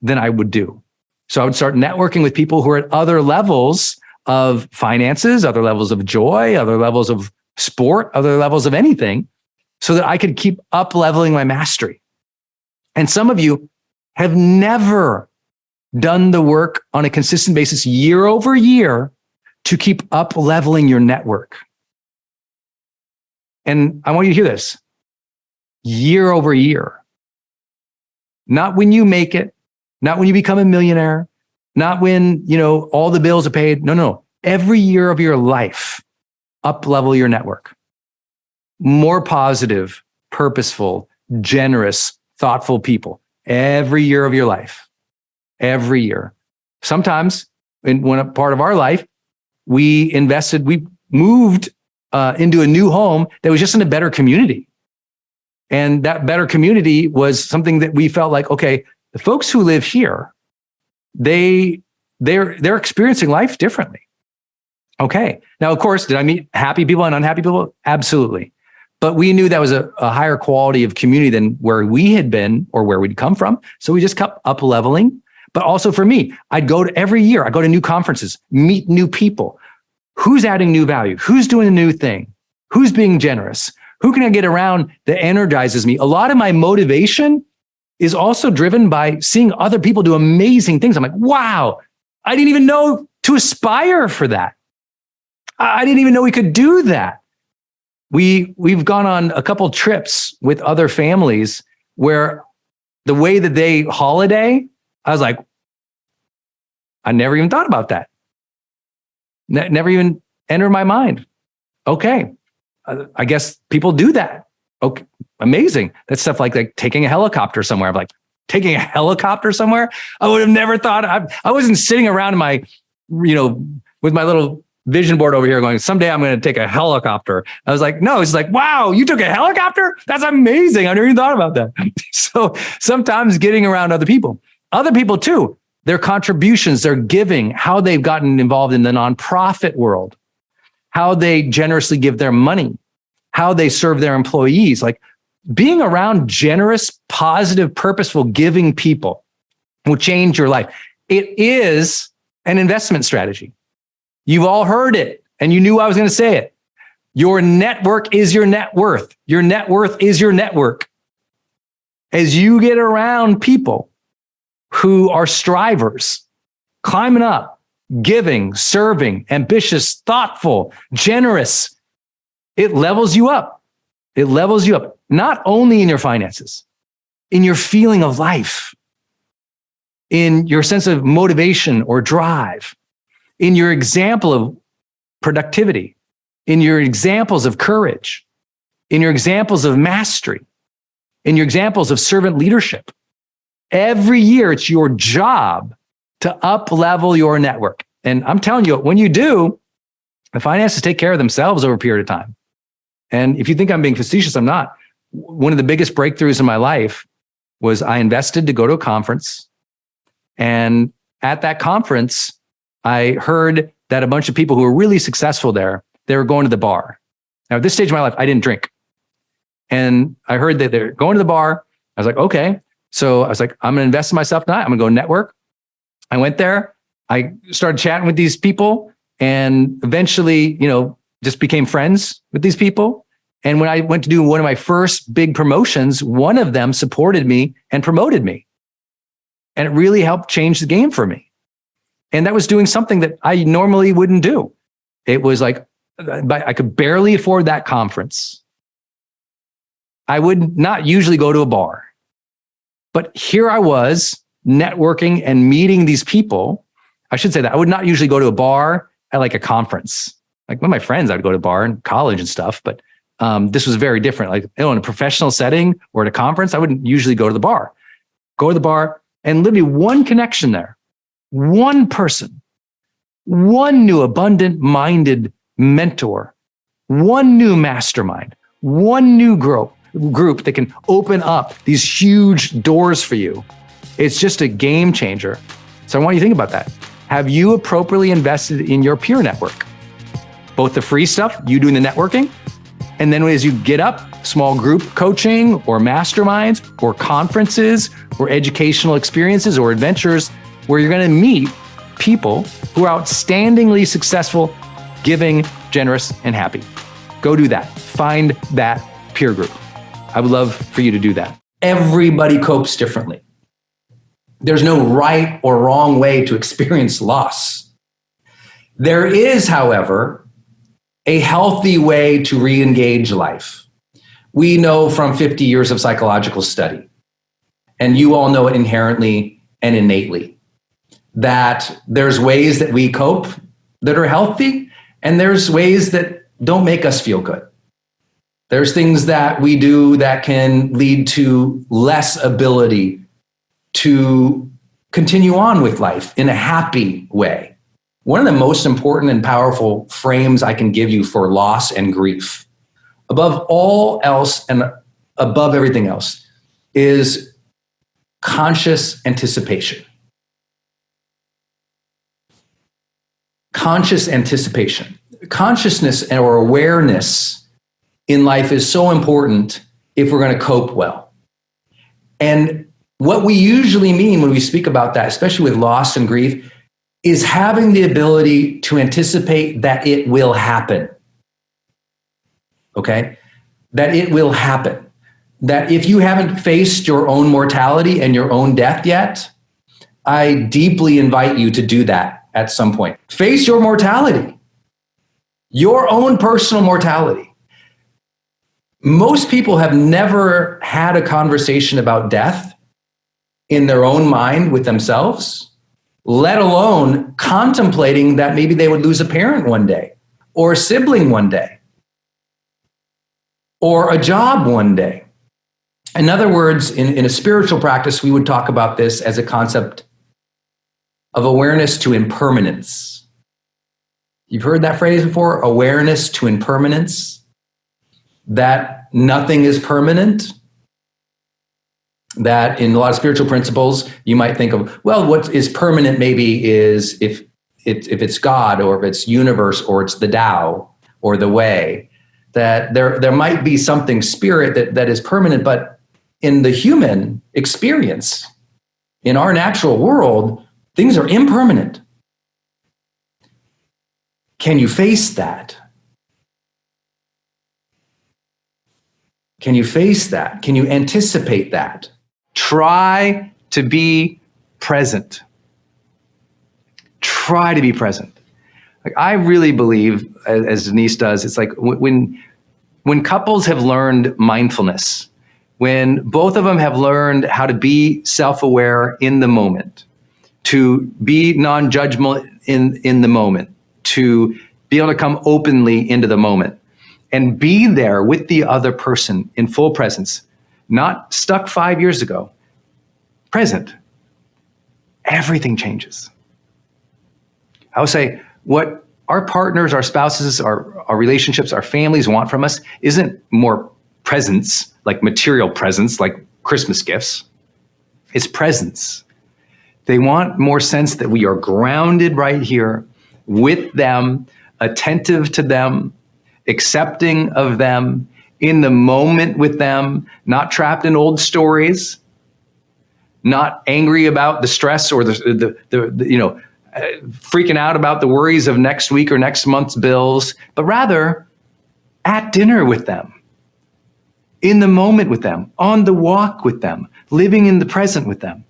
than I would do. So I would start networking with people who are at other levels of finances, other levels of joy, other levels of sport, other levels of anything, so that I could keep up leveling my mastery. And some of you have never done the work on a consistent basis year over year to keep up leveling your network. And I want you to hear this, year over year. Not when you make it, not when you become a millionaire, not when, all the bills are paid. No. Every year of your life, up level your network. More positive, purposeful, generous, thoughtful people. Every year of your life. Every year. Sometimes in one part of our life, we moved into a new home that was just in a better community. And that better community was something that we felt like, okay, the folks who live here, they're experiencing life differently. Okay. Now, of course, did I meet happy people and unhappy people? Absolutely. But we knew that was a higher quality of community than where we had been or where we'd come from. So we just kept up leveling. But also for me, I'd go to every year, I go to new conferences, meet new people. Who's adding new value? Who's doing a new thing? Who's being generous? Who can I get around that energizes me? A lot of my motivation is also driven by seeing other people do amazing things. I'm like, wow, I didn't even know to aspire for that. I didn't even know we could do that. We've gone on a couple trips with other families where the way that they holiday, I was like, I never even thought about that. Never even entered my mind. Okay. I guess people do that. Okay. Amazing. That's stuff like taking a helicopter somewhere. I'm like, taking a helicopter somewhere? I would have never thought. I wasn't sitting around in my, with my little vision board over here going, someday I'm going to take a helicopter. I was like, no, it's like, wow, you took a helicopter? That's amazing. I never even thought about that. So sometimes getting around other people too, their contributions, their giving, how they've gotten involved in the nonprofit world, how they generously give their money, how they serve their employees, like being around generous, positive, purposeful, giving people will change your life. It is an investment strategy. You've all heard it, and you knew I was going to say it. Your network is your net worth. Your net worth is your network. As you get around people who are strivers, climbing up, giving, serving, ambitious, thoughtful, generous, it levels you up. It levels you up, not only in your finances, in your feeling of life, in your sense of motivation or drive, in your example of productivity, in your examples of courage, in your examples of mastery, in your examples of servant leadership. Every year, it's your job to up-level your network. And I'm telling you, when you do, the finances take care of themselves over a period of time. And if you think I'm being facetious, I'm not. One of the biggest breakthroughs in my life was I invested to go to a conference. And at that conference, I heard that a bunch of people who were really successful there, they were going to the bar. Now, at this stage of my life, I didn't drink. And I heard that they're going to the bar. I was like, okay. So I was like, I'm going to invest in myself tonight. I'm going to go network. I went there. I started chatting with these people and eventually, just became friends with these people. And when I went to do one of my first big promotions, one of them supported me and promoted me. And it really helped change the game for me. And that was doing something that I normally wouldn't do. It was like, I could barely afford that conference. I would not usually go to a bar. But here I was networking and meeting these people. I should say that I would not usually go to a bar at like a conference. Like with my friends, I'd go to a bar in college and stuff, but this was very different. Like in a professional setting or at a conference, I wouldn't usually go to the bar. Go to the bar and literally one connection there, one person, one new abundant-minded mentor, one new mastermind, one new group that can open up these huge doors for you. It's just a game changer. So I want you to think about that. Have you appropriately invested in your peer network? Both the free stuff, you doing the networking, and then as you get up, small group coaching or masterminds or conferences or educational experiences or adventures where you're going to meet people who are outstandingly successful, giving, generous, and happy. Go do that. Find that peer group. I would love for you to do that. Everybody copes differently. There's no right or wrong way to experience loss. There is, however, a healthy way to re-engage life. We know from 50 years of psychological study, and you all know it inherently and innately, that there's ways that we cope that are healthy, and there's ways that don't make us feel good. There's things that we do that can lead to less ability to continue on with life in a happy way. One of the most important and powerful frames I can give you for loss and grief, above all else and above everything else, is conscious anticipation. Conscious anticipation. Consciousness or awareness in life is so important if we're going to cope well. And what we usually mean when we speak about that, especially with loss and grief, is having the ability to anticipate that it will happen. Okay? That it will happen. That if you haven't faced your own mortality and your own death yet, I deeply invite you to do that at some point. Face your mortality. Your own personal mortality. Most people have never had a conversation about death in their own mind with themselves, let alone contemplating that maybe they would lose a parent one day, or a sibling one day, or a job one day. In other words, in a spiritual practice, we would talk about this as a concept of awareness to impermanence. You've heard that phrase before, awareness to impermanence, that nothing is permanent. That in a lot of spiritual principles, you might think of, well, what is permanent maybe is if it's God, or if it's universe, or it's the Tao or the way, that there might be something spirit that is permanent. But in the human experience, in our natural world, things are impermanent. Can you face that? Can you face that? Can you anticipate that? Try to be present. Try to be present. Like, I really believe, as Denise does, it's like when couples have learned mindfulness, when both of them have learned how to be self-aware in the moment, to be non-judgmental in the moment, to be able to come openly into the moment and be there with the other person in full presence, not stuck 5 years ago, present, everything changes. I would say what our partners, our spouses, our relationships, our families want from us isn't more presence, like material presence, like Christmas gifts. It's presence. They want more sense that we are grounded right here with them, attentive to them, accepting of them, in the moment with them, not trapped in old stories, not angry about the stress or the freaking out about the worries of next week or next month's bills, but rather at dinner with them, in the moment with them, on the walk with them, living in the present with them.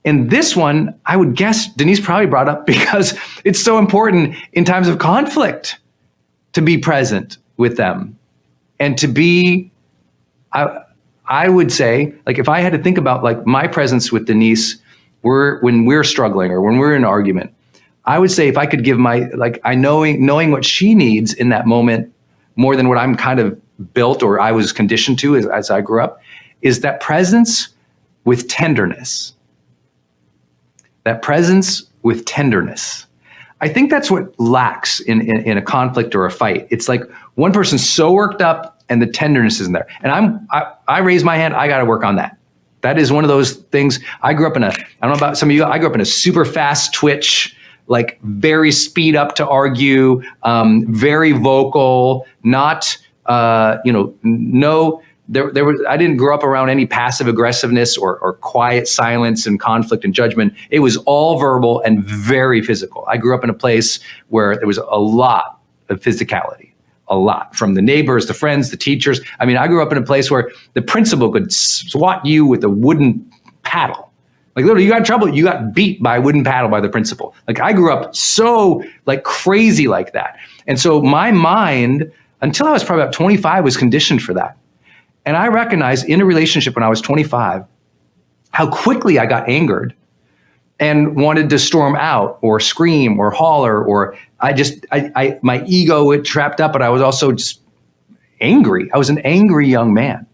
And this one, I would guess Denise probably brought up because it's so important in times of conflict to be present with them and to be, I would say, like, if I had to think about like my presence with Denise, when we're struggling or when we're in an argument, I would say if I could give knowing what she needs in that moment more than what I'm kind of built or I was conditioned to as I grew up, is that presence with tenderness. That presence with tenderness. I think that's what lacks in a conflict or a fight. It's like one person's so worked up and the tenderness isn't there. And I raise my hand, I got to work on that. That is one of those things. I grew up I don't know about some of you, I grew up in a super fast twitch, like very speed up to argue, very vocal, not, I didn't grow up around any passive aggressiveness or quiet silence and conflict and judgment. It was all verbal and very physical. I grew up in a place where there was a lot of physicality, a lot, from the neighbors, the friends, the teachers. I mean, I grew up in a place where the principal could swat you with a wooden paddle. Like, literally, you got in trouble, you got beat by a wooden paddle by the principal. Like, I grew up so like crazy like that. And so my mind, until I was probably about 25, was conditioned for that. And I recognized in a relationship when I was 25, how quickly I got angered and wanted to storm out or scream or holler, or my ego had trapped up, but I was also just angry. I was an angry young man.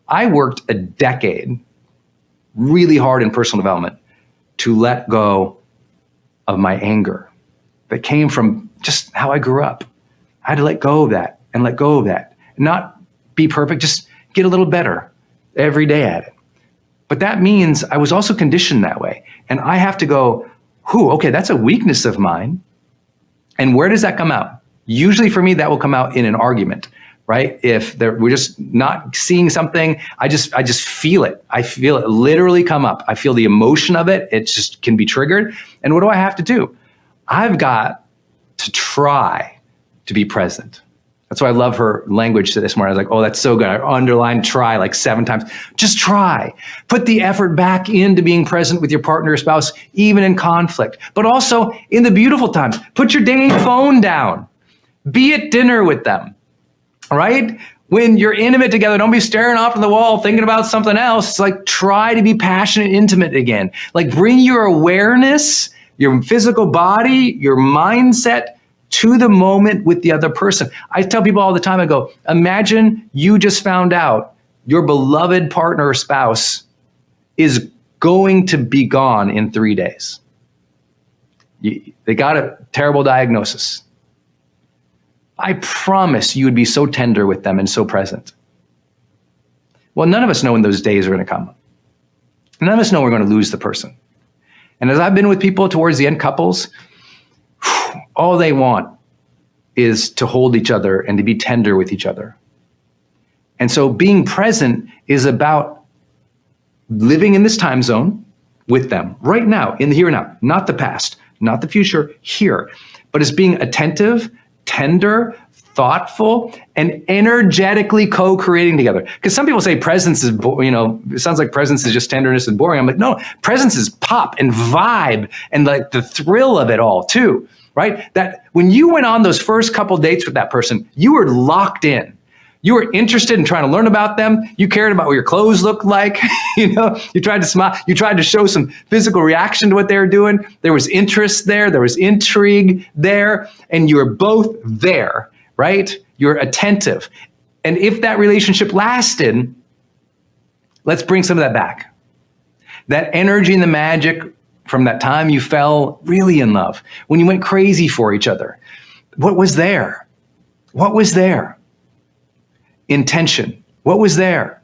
I worked a decade really hard in personal development to let go of my anger that came from just how I grew up. I had to let go of that and let go of that. Not be perfect, just get a little better every day at it. But that means I was also conditioned that way. And I have to go, okay, that's a weakness of mine. And where does that come out? Usually for me, that will come out in an argument, right? If we're just not seeing something, I just feel it. I feel it literally come up. I feel the emotion of it. It just can be triggered. And what do I have to do? I've got to try to be present. That's why I love her language to this morning. I was like, oh, that's so good. I underlined try like 7 times. Just try. Put the effort back into being present with your partner or spouse, even in conflict, but also in the beautiful times. Put your dang phone down. Be at dinner with them, right? When you're intimate together, don't be staring off at the wall thinking about something else. It's like, try to be passionate, intimate again. Like, bring your awareness, your physical body, your mindset to the moment with the other person. I tell people all the time, I go, imagine you just found out your beloved partner or spouse is going to be gone in 3 days. They got a terrible diagnosis. I promise you would be so tender with them and so present. Well, none of us know when those days are going to come. None of us know we're going to lose the person. And as I've been with people towards the end, couples, all they want is to hold each other and to be tender with each other. And so being present is about living in this time zone with them right now, in the here and now, not the past, not the future, here. But it's being attentive, tender, thoughtful, and energetically co-creating together. Because some people say presence is, it sounds like presence is just tenderness and boring. I'm like, no, presence is pop and vibe and like the thrill of it all too, right? That when you went on those first couple dates with that person, you were locked in. You were interested in trying to learn about them. You cared about what your clothes looked like. You tried to smile. You tried to show some physical reaction to what they were doing. There was interest there. There was intrigue there. And you were both there, right? You're attentive. And if that relationship lasted, let's bring some of that back. That energy and the magic from that time you fell really in love, when you went crazy for each other. What was there? What was there? Intention. What was there?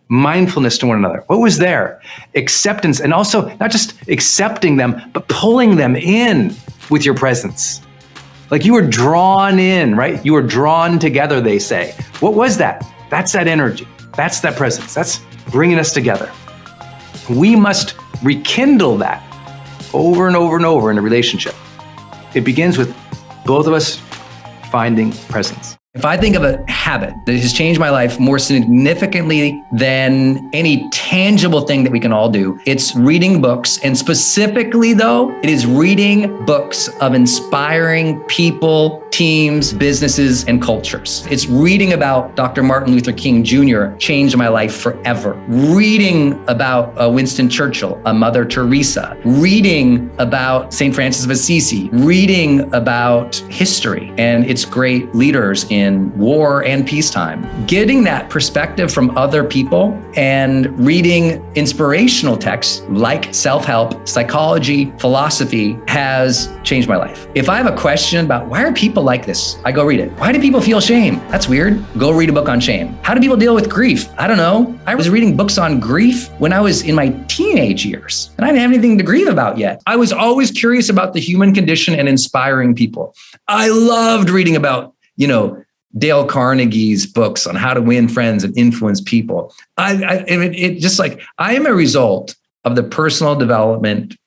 Mindfulness to one another. What was there? Acceptance. And also not just accepting them, but pulling them in with your presence. Like you were drawn in, right? You were drawn together, they say. What was that? That's that energy. That's that presence. That's bringing us together. We must rekindle that over and over and over in a relationship. It begins with both of us finding presence. If I think of a habit that has changed my life more significantly than any tangible thing that we can all do, it's reading books. And specifically though, it is reading books of inspiring people, teams, businesses, and cultures. It's reading about Dr. Martin Luther King Jr. changed my life forever. Reading about Winston Churchill, Mother Teresa, reading about St. Francis of Assisi, reading about history and its great leaders in war and peacetime. Getting that perspective from other people and reading inspirational texts like self-help, psychology, philosophy has changed my life. If I have a question about why are people like this, I go read it. Why do people feel shame? That's weird. Go read a book on shame. How do people deal with grief? I don't know. I was reading books on grief when I was in my teenage years, and I didn't have anything to grieve about yet. I was always curious about the human condition and inspiring people. I loved reading about, Dale Carnegie's books on how to win friends and influence people. I am a result of the personal development,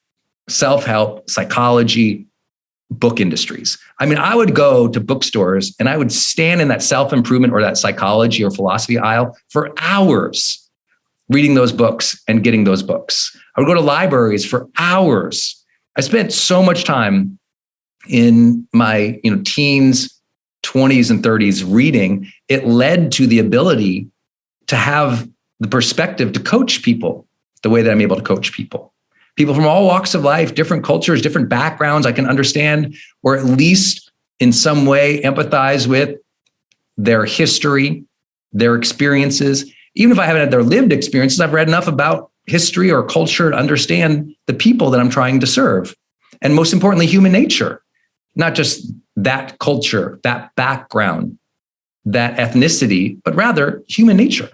self-help, psychology, book industries. I would go to bookstores and I would stand in that self-improvement or that psychology or philosophy aisle for hours reading those books and getting those books. I would go to libraries for hours. I spent so much time in my teens, 20s and 30s reading. It led to the ability to have the perspective to coach people the way that I'm able to coach people. People from all walks of life, different cultures, different backgrounds, I can understand, or at least in some way empathize with their history, their experiences. Even if I haven't had their lived experiences, I've read enough about history or culture to understand the people that I'm trying to serve. And most importantly, human nature, not just that culture, that background, that ethnicity, but rather human nature.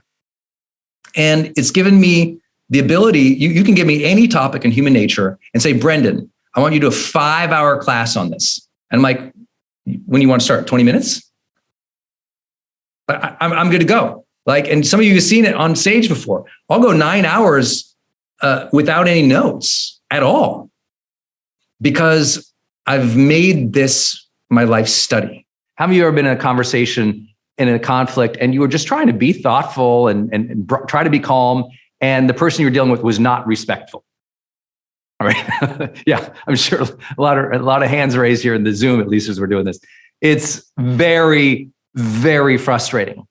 And it's given me the ability, you can give me any topic in human nature and say, Brendon, I want you to do a 5-hour class on this. And I'm like, when you want to start, 20 minutes? I'm good to go. And some of you have seen it on stage before. I'll go 9 hours without any notes at all, because I've made this my life study. How many of you have ever been in a conversation, in a conflict, and you were just trying to be thoughtful and try to be calm, and the person you were dealing with was not respectful? All right. Yeah, I'm sure a lot of hands raised here in the Zoom, at least as we're doing this. It's very, very frustrating.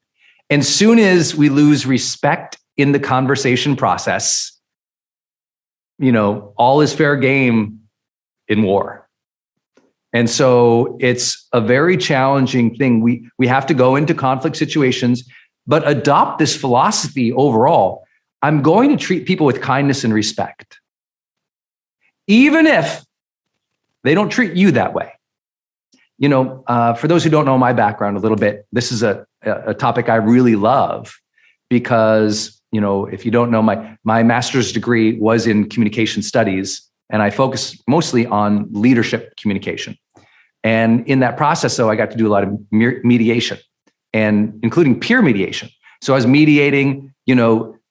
And soon as we lose respect in the conversation process, all is fair game in war. And so it's a very challenging thing. We have to go into conflict situations, but adopt this philosophy overall. I'm going to treat people with kindness and respect, even if they don't treat you that way. For those who don't know my background a little bit, this is a topic I really love because, if you don't know, my master's degree was in communication studies, and I focus mostly on leadership communication. And in that process, though, I got to do a lot of mediation, and including peer mediation. So I was mediating,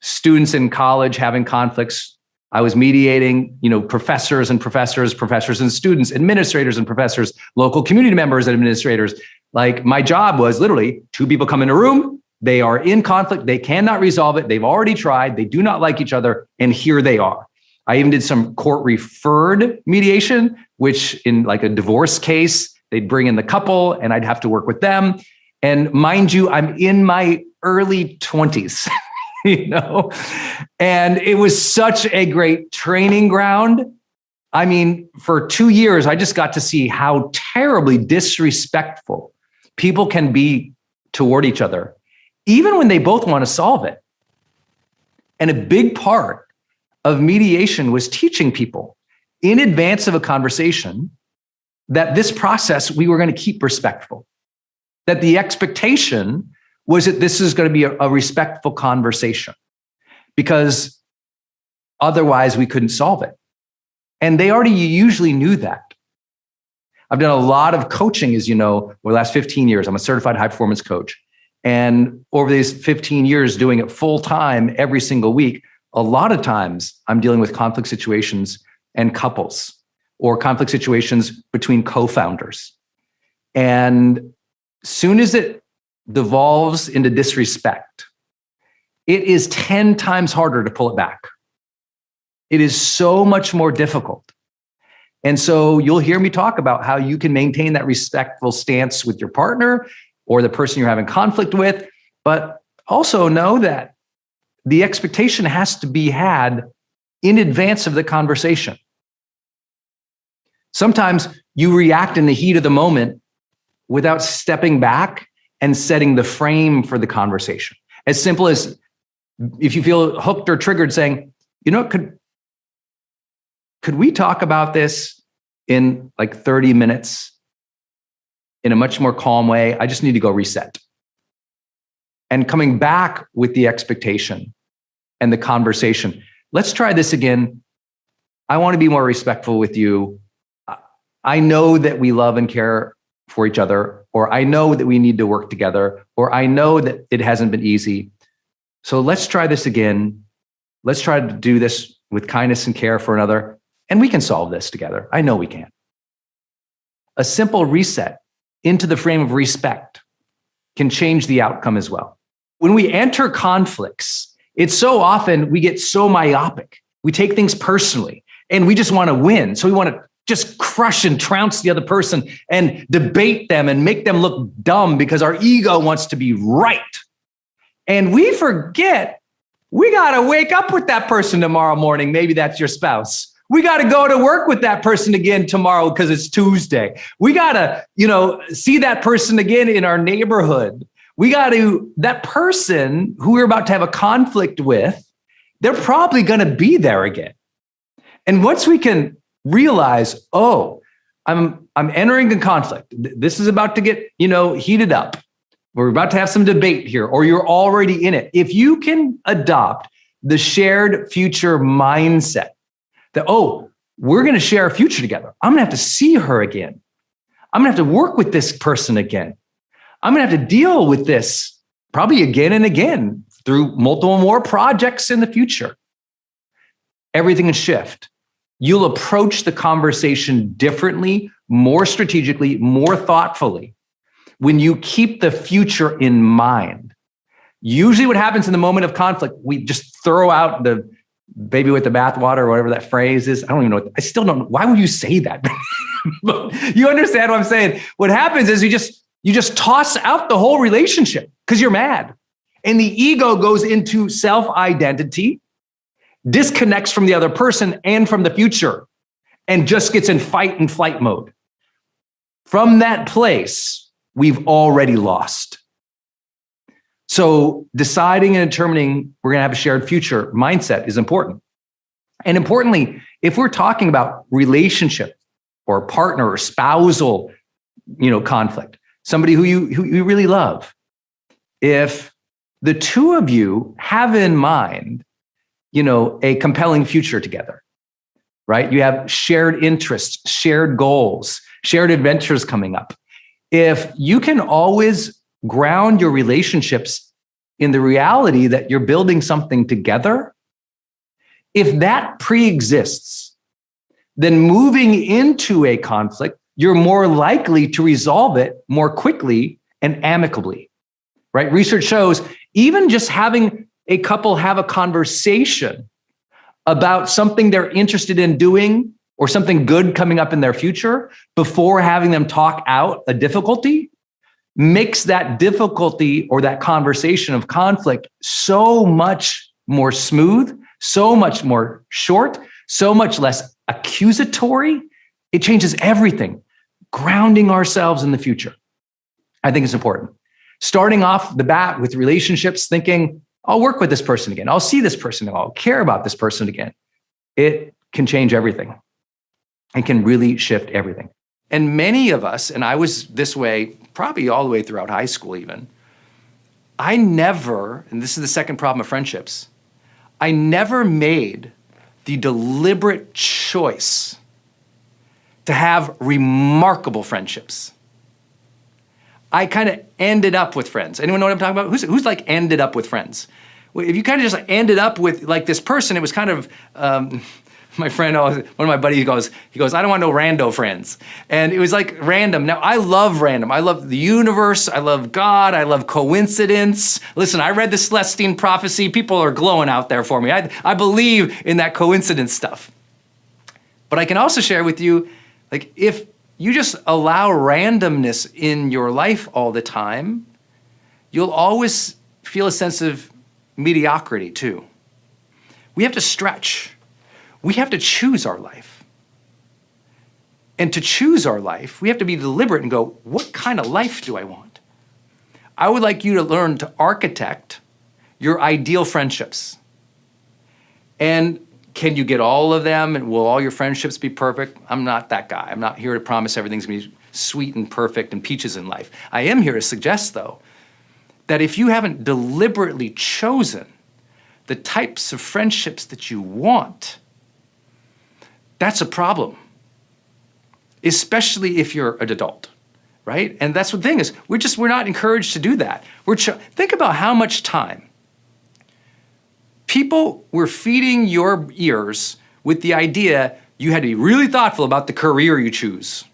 students in college having conflicts. I was mediating, professors and students, administrators and professors, local community members and administrators. Like, my job was literally 2 people come in a room, they are in conflict, they cannot resolve it, they've already tried, they do not like each other, and here they are. I even did some court referred mediation, which in like a divorce case, they'd bring in the couple and I'd have to work with them. And mind you, I'm in my early 20s. And it was such a great training ground. I mean, for 2 years, I just got to see how terribly disrespectful people can be toward each other, even when they both want to solve it. And a big part of mediation was teaching people in advance of a conversation that this process, we were going to keep respectful, that the expectation was that this is going to be a respectful conversation, because otherwise we couldn't solve it. And they already usually knew that. I've done a lot of coaching, as you know, over the last 15 years. I'm a certified high performance coach. And over these 15 years doing it full time every single week, a lot of times I'm dealing with conflict situations and couples, or conflict situations between co-founders. And soon as it devolves into disrespect, it is 10 times harder to pull it back. It is so much more difficult. And so you'll hear me talk about how you can maintain that respectful stance with your partner or the person you're having conflict with, but also know that the expectation has to be had in advance of the conversation. Sometimes you react in the heat of the moment without stepping back and setting the frame for the conversation. As simple as, if you feel hooked or triggered, saying, could we talk about this in like 30 minutes in a much more calm way? I just need to go reset. And coming back with the expectation and the conversation. Let's try this again. I want to be more respectful with you. I know that we love and care for each other, or I know that we need to work together, or I know that it hasn't been easy. So let's try this again. Let's try to do this with kindness and care for another, and we can solve this together. I know we can. A simple reset into the frame of respect can change the outcome as well. When we enter conflicts, it's so often we get so myopic. We take things personally and we just want to win. So we want to just crush and trounce the other person and debate them and make them look dumb because our ego wants to be right. And we forget we got to wake up with that person tomorrow morning. Maybe that's your spouse. We got to go to work with that person again tomorrow because it's Tuesday. We got to, see that person again in our neighborhood. We got to, that person who we're about to have a conflict with, they're probably going to be there again. And once we can realize, oh, I'm entering a conflict. This is about to get, heated up. We're about to have some debate here, or you're already in it. If you can adopt the shared future mindset that, oh, we're going to share a future together. I'm going to have to see her again. I'm going to have to work with this person again. I'm going to have to deal with this probably again and again through multiple more projects in the future. Everything will shift. You'll approach the conversation differently, more strategically, more thoughtfully when you keep the future in mind. Usually what happens in the moment of conflict, we just throw out the baby with the bathwater, or whatever that phrase is. I don't even know. I still don't know. Why would you say that? You understand what I'm saying? What happens is you just toss out the whole relationship because you're mad. And the ego goes into self-identity, disconnects from the other person and from the future, and just gets in fight and flight mode. From that place, we've already lost. So deciding and determining we're going to have a shared future mindset is important. And importantly, if we're talking about relationship or partner or spousal, conflict, somebody who you really love, if the two of you have in mind, a compelling future together, right? You have shared interests, shared goals, shared adventures coming up. If you can always ground your relationships in the reality that you're building something together, if that pre-exists, then moving into a conflict, you're more likely to resolve it more quickly and amicably, right? Research shows even just having a couple have a conversation about something they're interested in doing or something good coming up in their future before having them talk out a difficulty makes that difficulty or that conversation of conflict so much more smooth, so much more short, so much less accusatory. It changes everything. Grounding ourselves in the future, I think is important. Starting off the bat with relationships, thinking, I'll work with this person again. I'll see this person again. I'll care about this person again. It can change everything. It can really shift everything. And many of us, and I was this way probably all the way throughout high school even, I never, and this is the second problem of friendships, I never made the deliberate choice to have remarkable friendships. I kind of ended up with friends. Anyone know what I'm talking about? Who's like ended up with friends? Well, if you kind of just like ended up with like this person, it was kind of, my friend, one of my buddies he goes, I don't want no rando friends. And it was like random. Now I love random. I love the universe. I love God. I love coincidence. Listen, I read the Celestine prophecy. People are glowing out there for me. I believe in that coincidence stuff. But I can also share with you, like if you just allow randomness in your life all the time, you'll always feel a sense of mediocrity too. We have to stretch. We have to choose our life. And to choose our life, we have to be deliberate and go, what kind of life do I want? I would like you to learn to architect your ideal friendships. And can you get all of them? And will all your friendships be perfect? I'm not that guy. I'm not here to promise everything's gonna be sweet and perfect and peaches in life. I am here to suggest, though, that if you haven't deliberately chosen the types of friendships that you want, that's a problem, especially if you're an adult, right? And that's the thing is, we're not encouraged to do that. Think about how much time people were feeding your ears with the idea you had to be really thoughtful about the career you choose.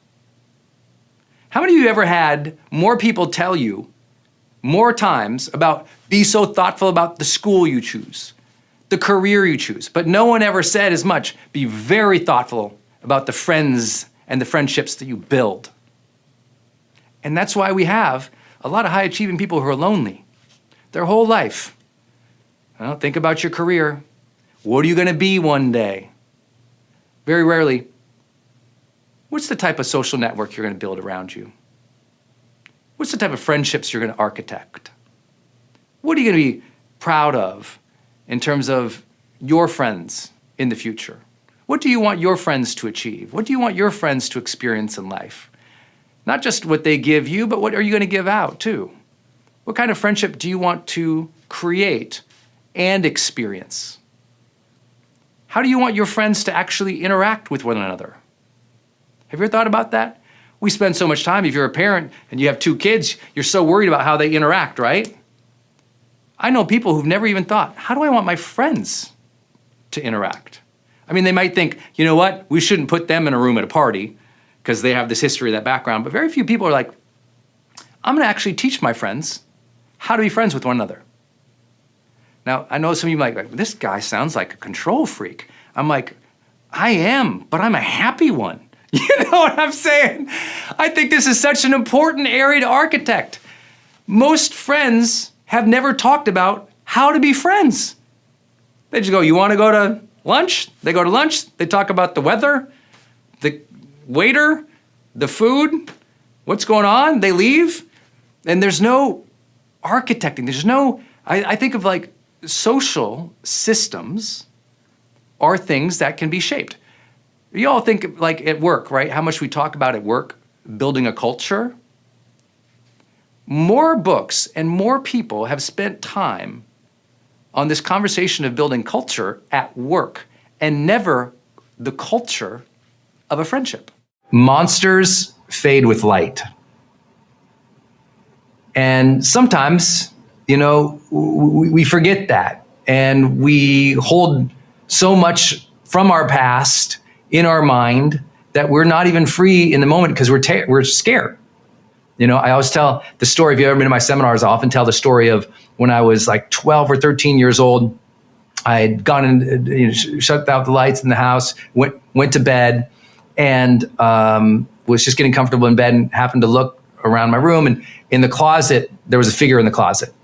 How many of you ever had more people tell you more times about be so thoughtful about the school you choose, the career you choose, but no one ever said as much, be very thoughtful about the friends and the friendships that you build. And that's why we have a lot of high achieving people who are lonely their whole life. Well, think about your career. What are you going to be one day? Very rarely, what's the type of social network you're going to build around you? What's the type of friendships you're going to architect? What are you going to be proud of in terms of your friends in the future? What do you want your friends to achieve? What do you want your friends to experience in life? Not just what they give you, but what are you going to give out too? What kind of friendship do you want to create and experience? How do you want your friends to actually interact with one another? Have you ever thought about that? We spend so much time, if you're a parent and you have 2 kids, you're so worried about how they interact, right? I know people who've never even thought, how do I want my friends to interact? I mean, they might think, you know what, we shouldn't put them in a room at a party because they have this history, that background, but very few people are like, I'm gonna actually teach my friends how to be friends with one another. Now, I know some of you might be like, this guy sounds like a control freak. I'm like, I am, but I'm a happy one. You know what I'm saying? I think this is such an important area to architect. Most friends have never talked about how to be friends. They just go, you want to go to lunch? They go to lunch. They talk about the weather, the waiter, the food, what's going on. They leave. And there's no architecting. There's no, I think of like social systems are things that can be shaped. You all think like at work, right? How much we talk about at work, building a culture. More books and more people have spent time on this conversation of building culture at work and never the culture of a friendship. Monsters fade with light. And sometimes, you know, we forget that and we hold so much from our past in our mind that we're not even free in the moment because we're scared. You know, I always tell the story, if you've ever been to my seminars, I often tell the story of when I was like 12 or 13 years old. I had gone and shut out the lights in the house, went to bed, and was just getting comfortable in bed and happened to look around my room. And in the closet, there was a figure in the closet.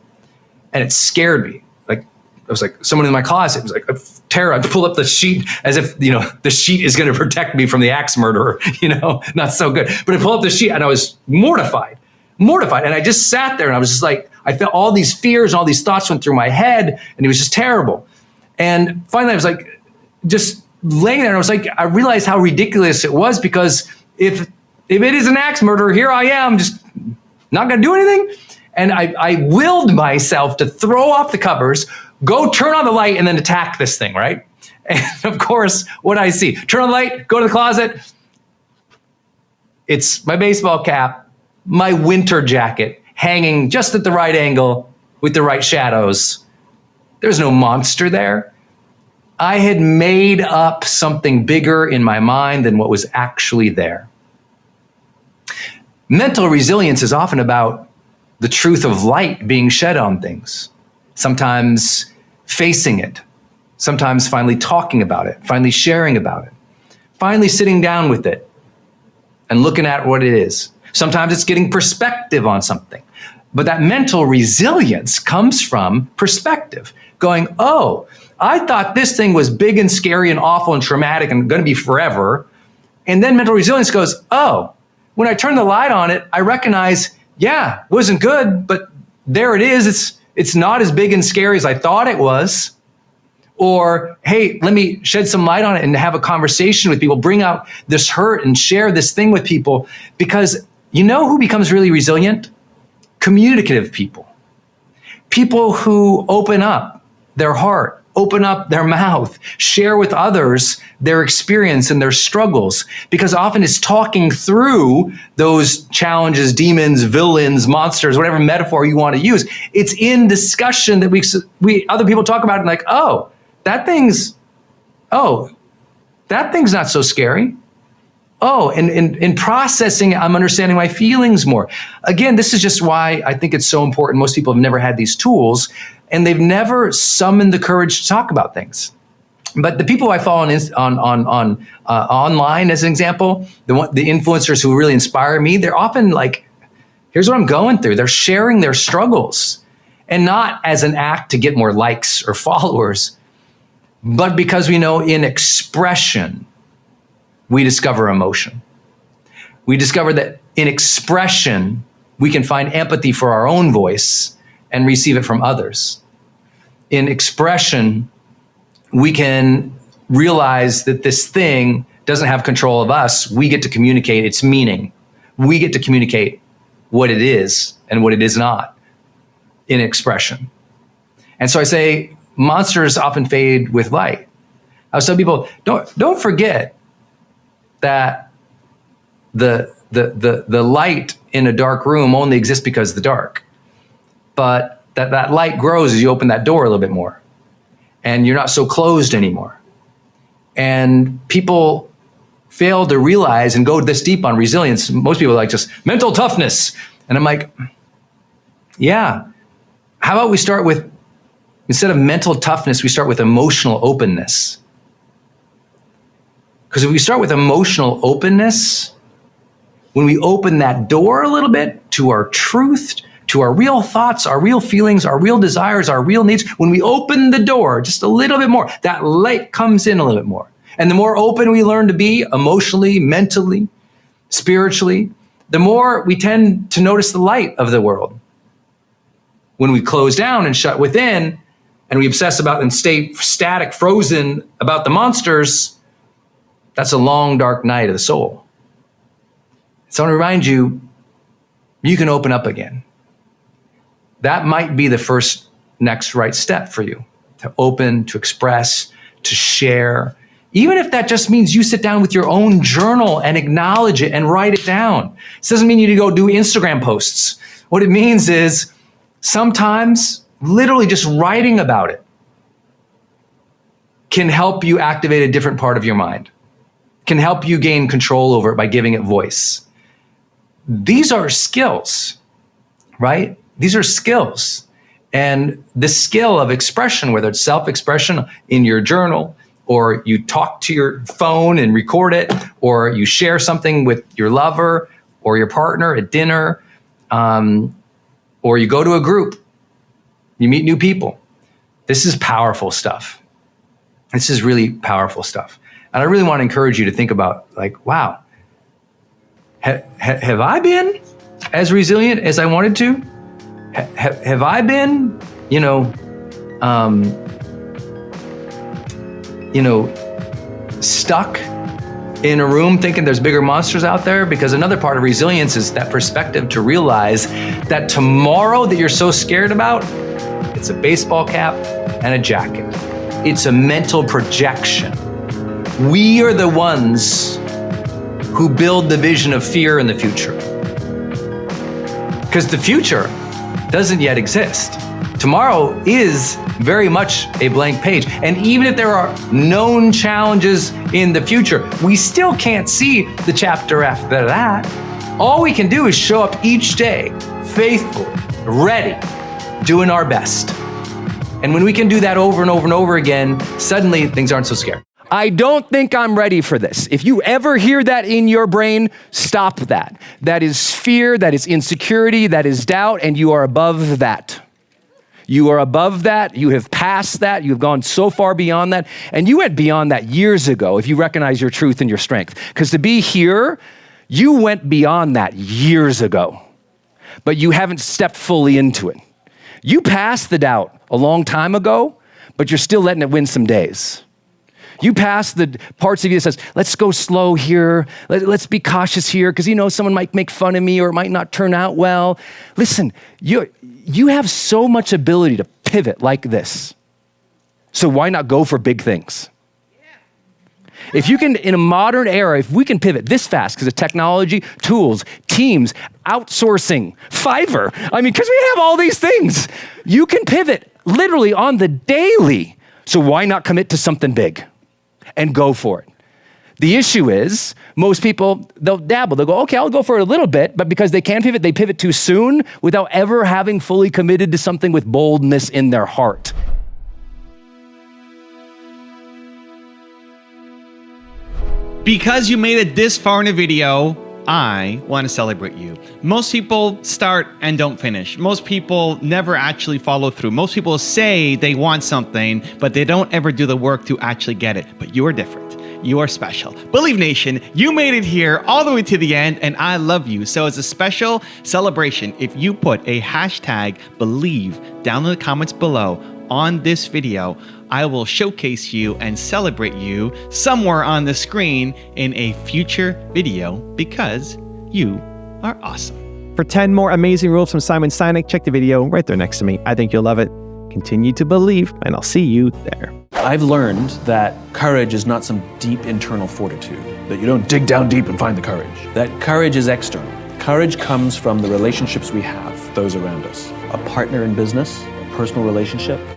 And it scared me. Like, it was like someone in my closet. It was like a terror. I had to pull up the sheet as if, you know, the sheet is going to protect me from the axe murderer, you know, not so good. But I pulled up the sheet and I was mortified. And I just sat there and I was just like, I felt all these fears and all these thoughts went through my head and it was just terrible. And finally I was like, just laying there and I was like, I realized how ridiculous it was because if it is an axe murderer, here I am just not going to do anything. And I willed myself to throw off the covers, go turn on the light, and then attack this thing, right? And of course, what I see, turn on the light, go to the closet. It's my baseball cap, my winter jacket, hanging just at the right angle with the right shadows. There's no monster there. I had made up something bigger in my mind than what was actually there. Mental resilience is often about the truth of light being shed on things, sometimes facing it, sometimes finally talking about it, finally sharing about it, finally sitting down with it and looking at what it is. Sometimes it's getting perspective on something. But that mental resilience comes from perspective, going, oh, I thought this thing was big and scary and awful and traumatic and going to be forever. And then mental resilience goes, oh, when I turn the light on it, I recognize, yeah, it wasn't good, but there it is. It's not as big and scary as I thought it was. Or, hey, let me shed some light on it and have a conversation with people, bring out this hurt and share this thing with people. Because you know who becomes really resilient? Communicative people. People who open up their heart, open up their mouth, share with others their experience and their struggles, because often it's talking through those challenges, demons, villains, monsters, whatever metaphor you want to use. It's in discussion that we other people talk about it and like, that thing's not so scary. And in processing it, I'm understanding my feelings more. Again, this is just why I think it's so important. Most people have never had these tools and they've never summoned the courage to talk about things. But the people I follow on online, as an example, the influencers who really inspire me, they're often like, here's what I'm going through. They're sharing their struggles, and not as an act to get more likes or followers, but because we know in expression, we discover emotion. We discover that in expression, we can find empathy for our own voice and receive it from others. In expression, we can realize that this thing doesn't have control of us. We get to communicate its meaning. We get to communicate what it is and what it is not in expression. And so I say, monsters often fade with light. I tell people, don't forget that the light in a dark room only exists because of the dark. But that light grows as you open that door a little bit more. And you're not so closed anymore. And people fail to realize and go this deep on resilience. Most people are like just mental toughness. And I'm like, yeah, how about we start with, instead of mental toughness, we start with emotional openness. Because if we start with emotional openness, when we open that door a little bit to our truth, to our real thoughts, our real feelings, our real desires, our real needs, when we open the door just a little bit more, that light comes in a little bit more. And the more open we learn to be emotionally, mentally, spiritually, the more we tend to notice the light of the world. When we close down and shut within, and we obsess about and stay static, frozen about the monsters, that's a long, dark night of the soul. So I want to remind you, you can open up again. That might be the first next right step for you, to open, to express, to share. Even if that just means you sit down with your own journal and acknowledge it and write it down. This doesn't mean you need to go do Instagram posts. What it means is sometimes literally just writing about it can help you activate a different part of your mind, can help you gain control over it by giving it voice. These are skills, right? These are skills. And the skill of expression, whether it's self-expression in your journal, or you talk to your phone and record it, or you share something with your lover or your partner at dinner, or you go to a group, you meet new people. This is powerful stuff. This is really powerful stuff. And I really want to encourage you to think about, like, wow, have I been as resilient as I wanted to? Have I been, stuck in a room thinking there's bigger monsters out there? Because another part of resilience is that perspective to realize that tomorrow that you're so scared about, it's a baseball cap and a jacket. It's a mental projection. We are the ones who build the vision of fear in the future. Because the future doesn't yet exist. Tomorrow is very much a blank page. And even if there are known challenges in the future, we still can't see the chapter after that. All we can do is show up each day, faithfully, ready, doing our best. And when we can do that over and over and over again, suddenly things aren't so scary. I don't think I'm ready for this. If you ever hear that in your brain, stop that. That is fear, that is insecurity, that is doubt, and you are above that. You are above that. You have passed that. You've gone so far beyond that. And you went beyond that years ago if you recognize your truth and your strength. Because to be here, you went beyond that years ago. But you haven't stepped fully into it. You passed the doubt a long time ago, but you're still letting it win some days. You pass the parts of you that says, let's go slow here. Let's be cautious here because, someone might make fun of me or it might not turn out well. Listen, you have so much ability to pivot like this. So why not go for big things? If you can, in a modern era, if we can pivot this fast because of technology, tools, teams, outsourcing, Fiverr, because we have all these things, you can pivot literally on the daily. So why not commit to something big and go for it? The issue is most people, they'll dabble. They'll go, okay, I'll go for it a little bit, but because they can't pivot, they pivot too soon without ever having fully committed to something with boldness in their heart. Because you made it this far in a video, I want to celebrate you. Most people start and don't finish. Most people never actually follow through. Most people say they want something, but they don't ever do the work to actually get it. But you are different. You are special. Believe Nation, you made it here all the way to the end, and I love you. So as a special celebration, if you put a hashtag believe down in the comments below on this video, I will showcase you and celebrate you somewhere on the screen in a future video because you are awesome. For 10 more amazing rules from Simon Sinek, check the video right there next to me. I think you'll love it. Continue to believe, and I'll see you there. I've learned that courage is not some deep internal fortitude, that you don't dig down deep and find the courage. That courage is external. Courage comes from the relationships we have, those around us. A partner in business, a personal relationship,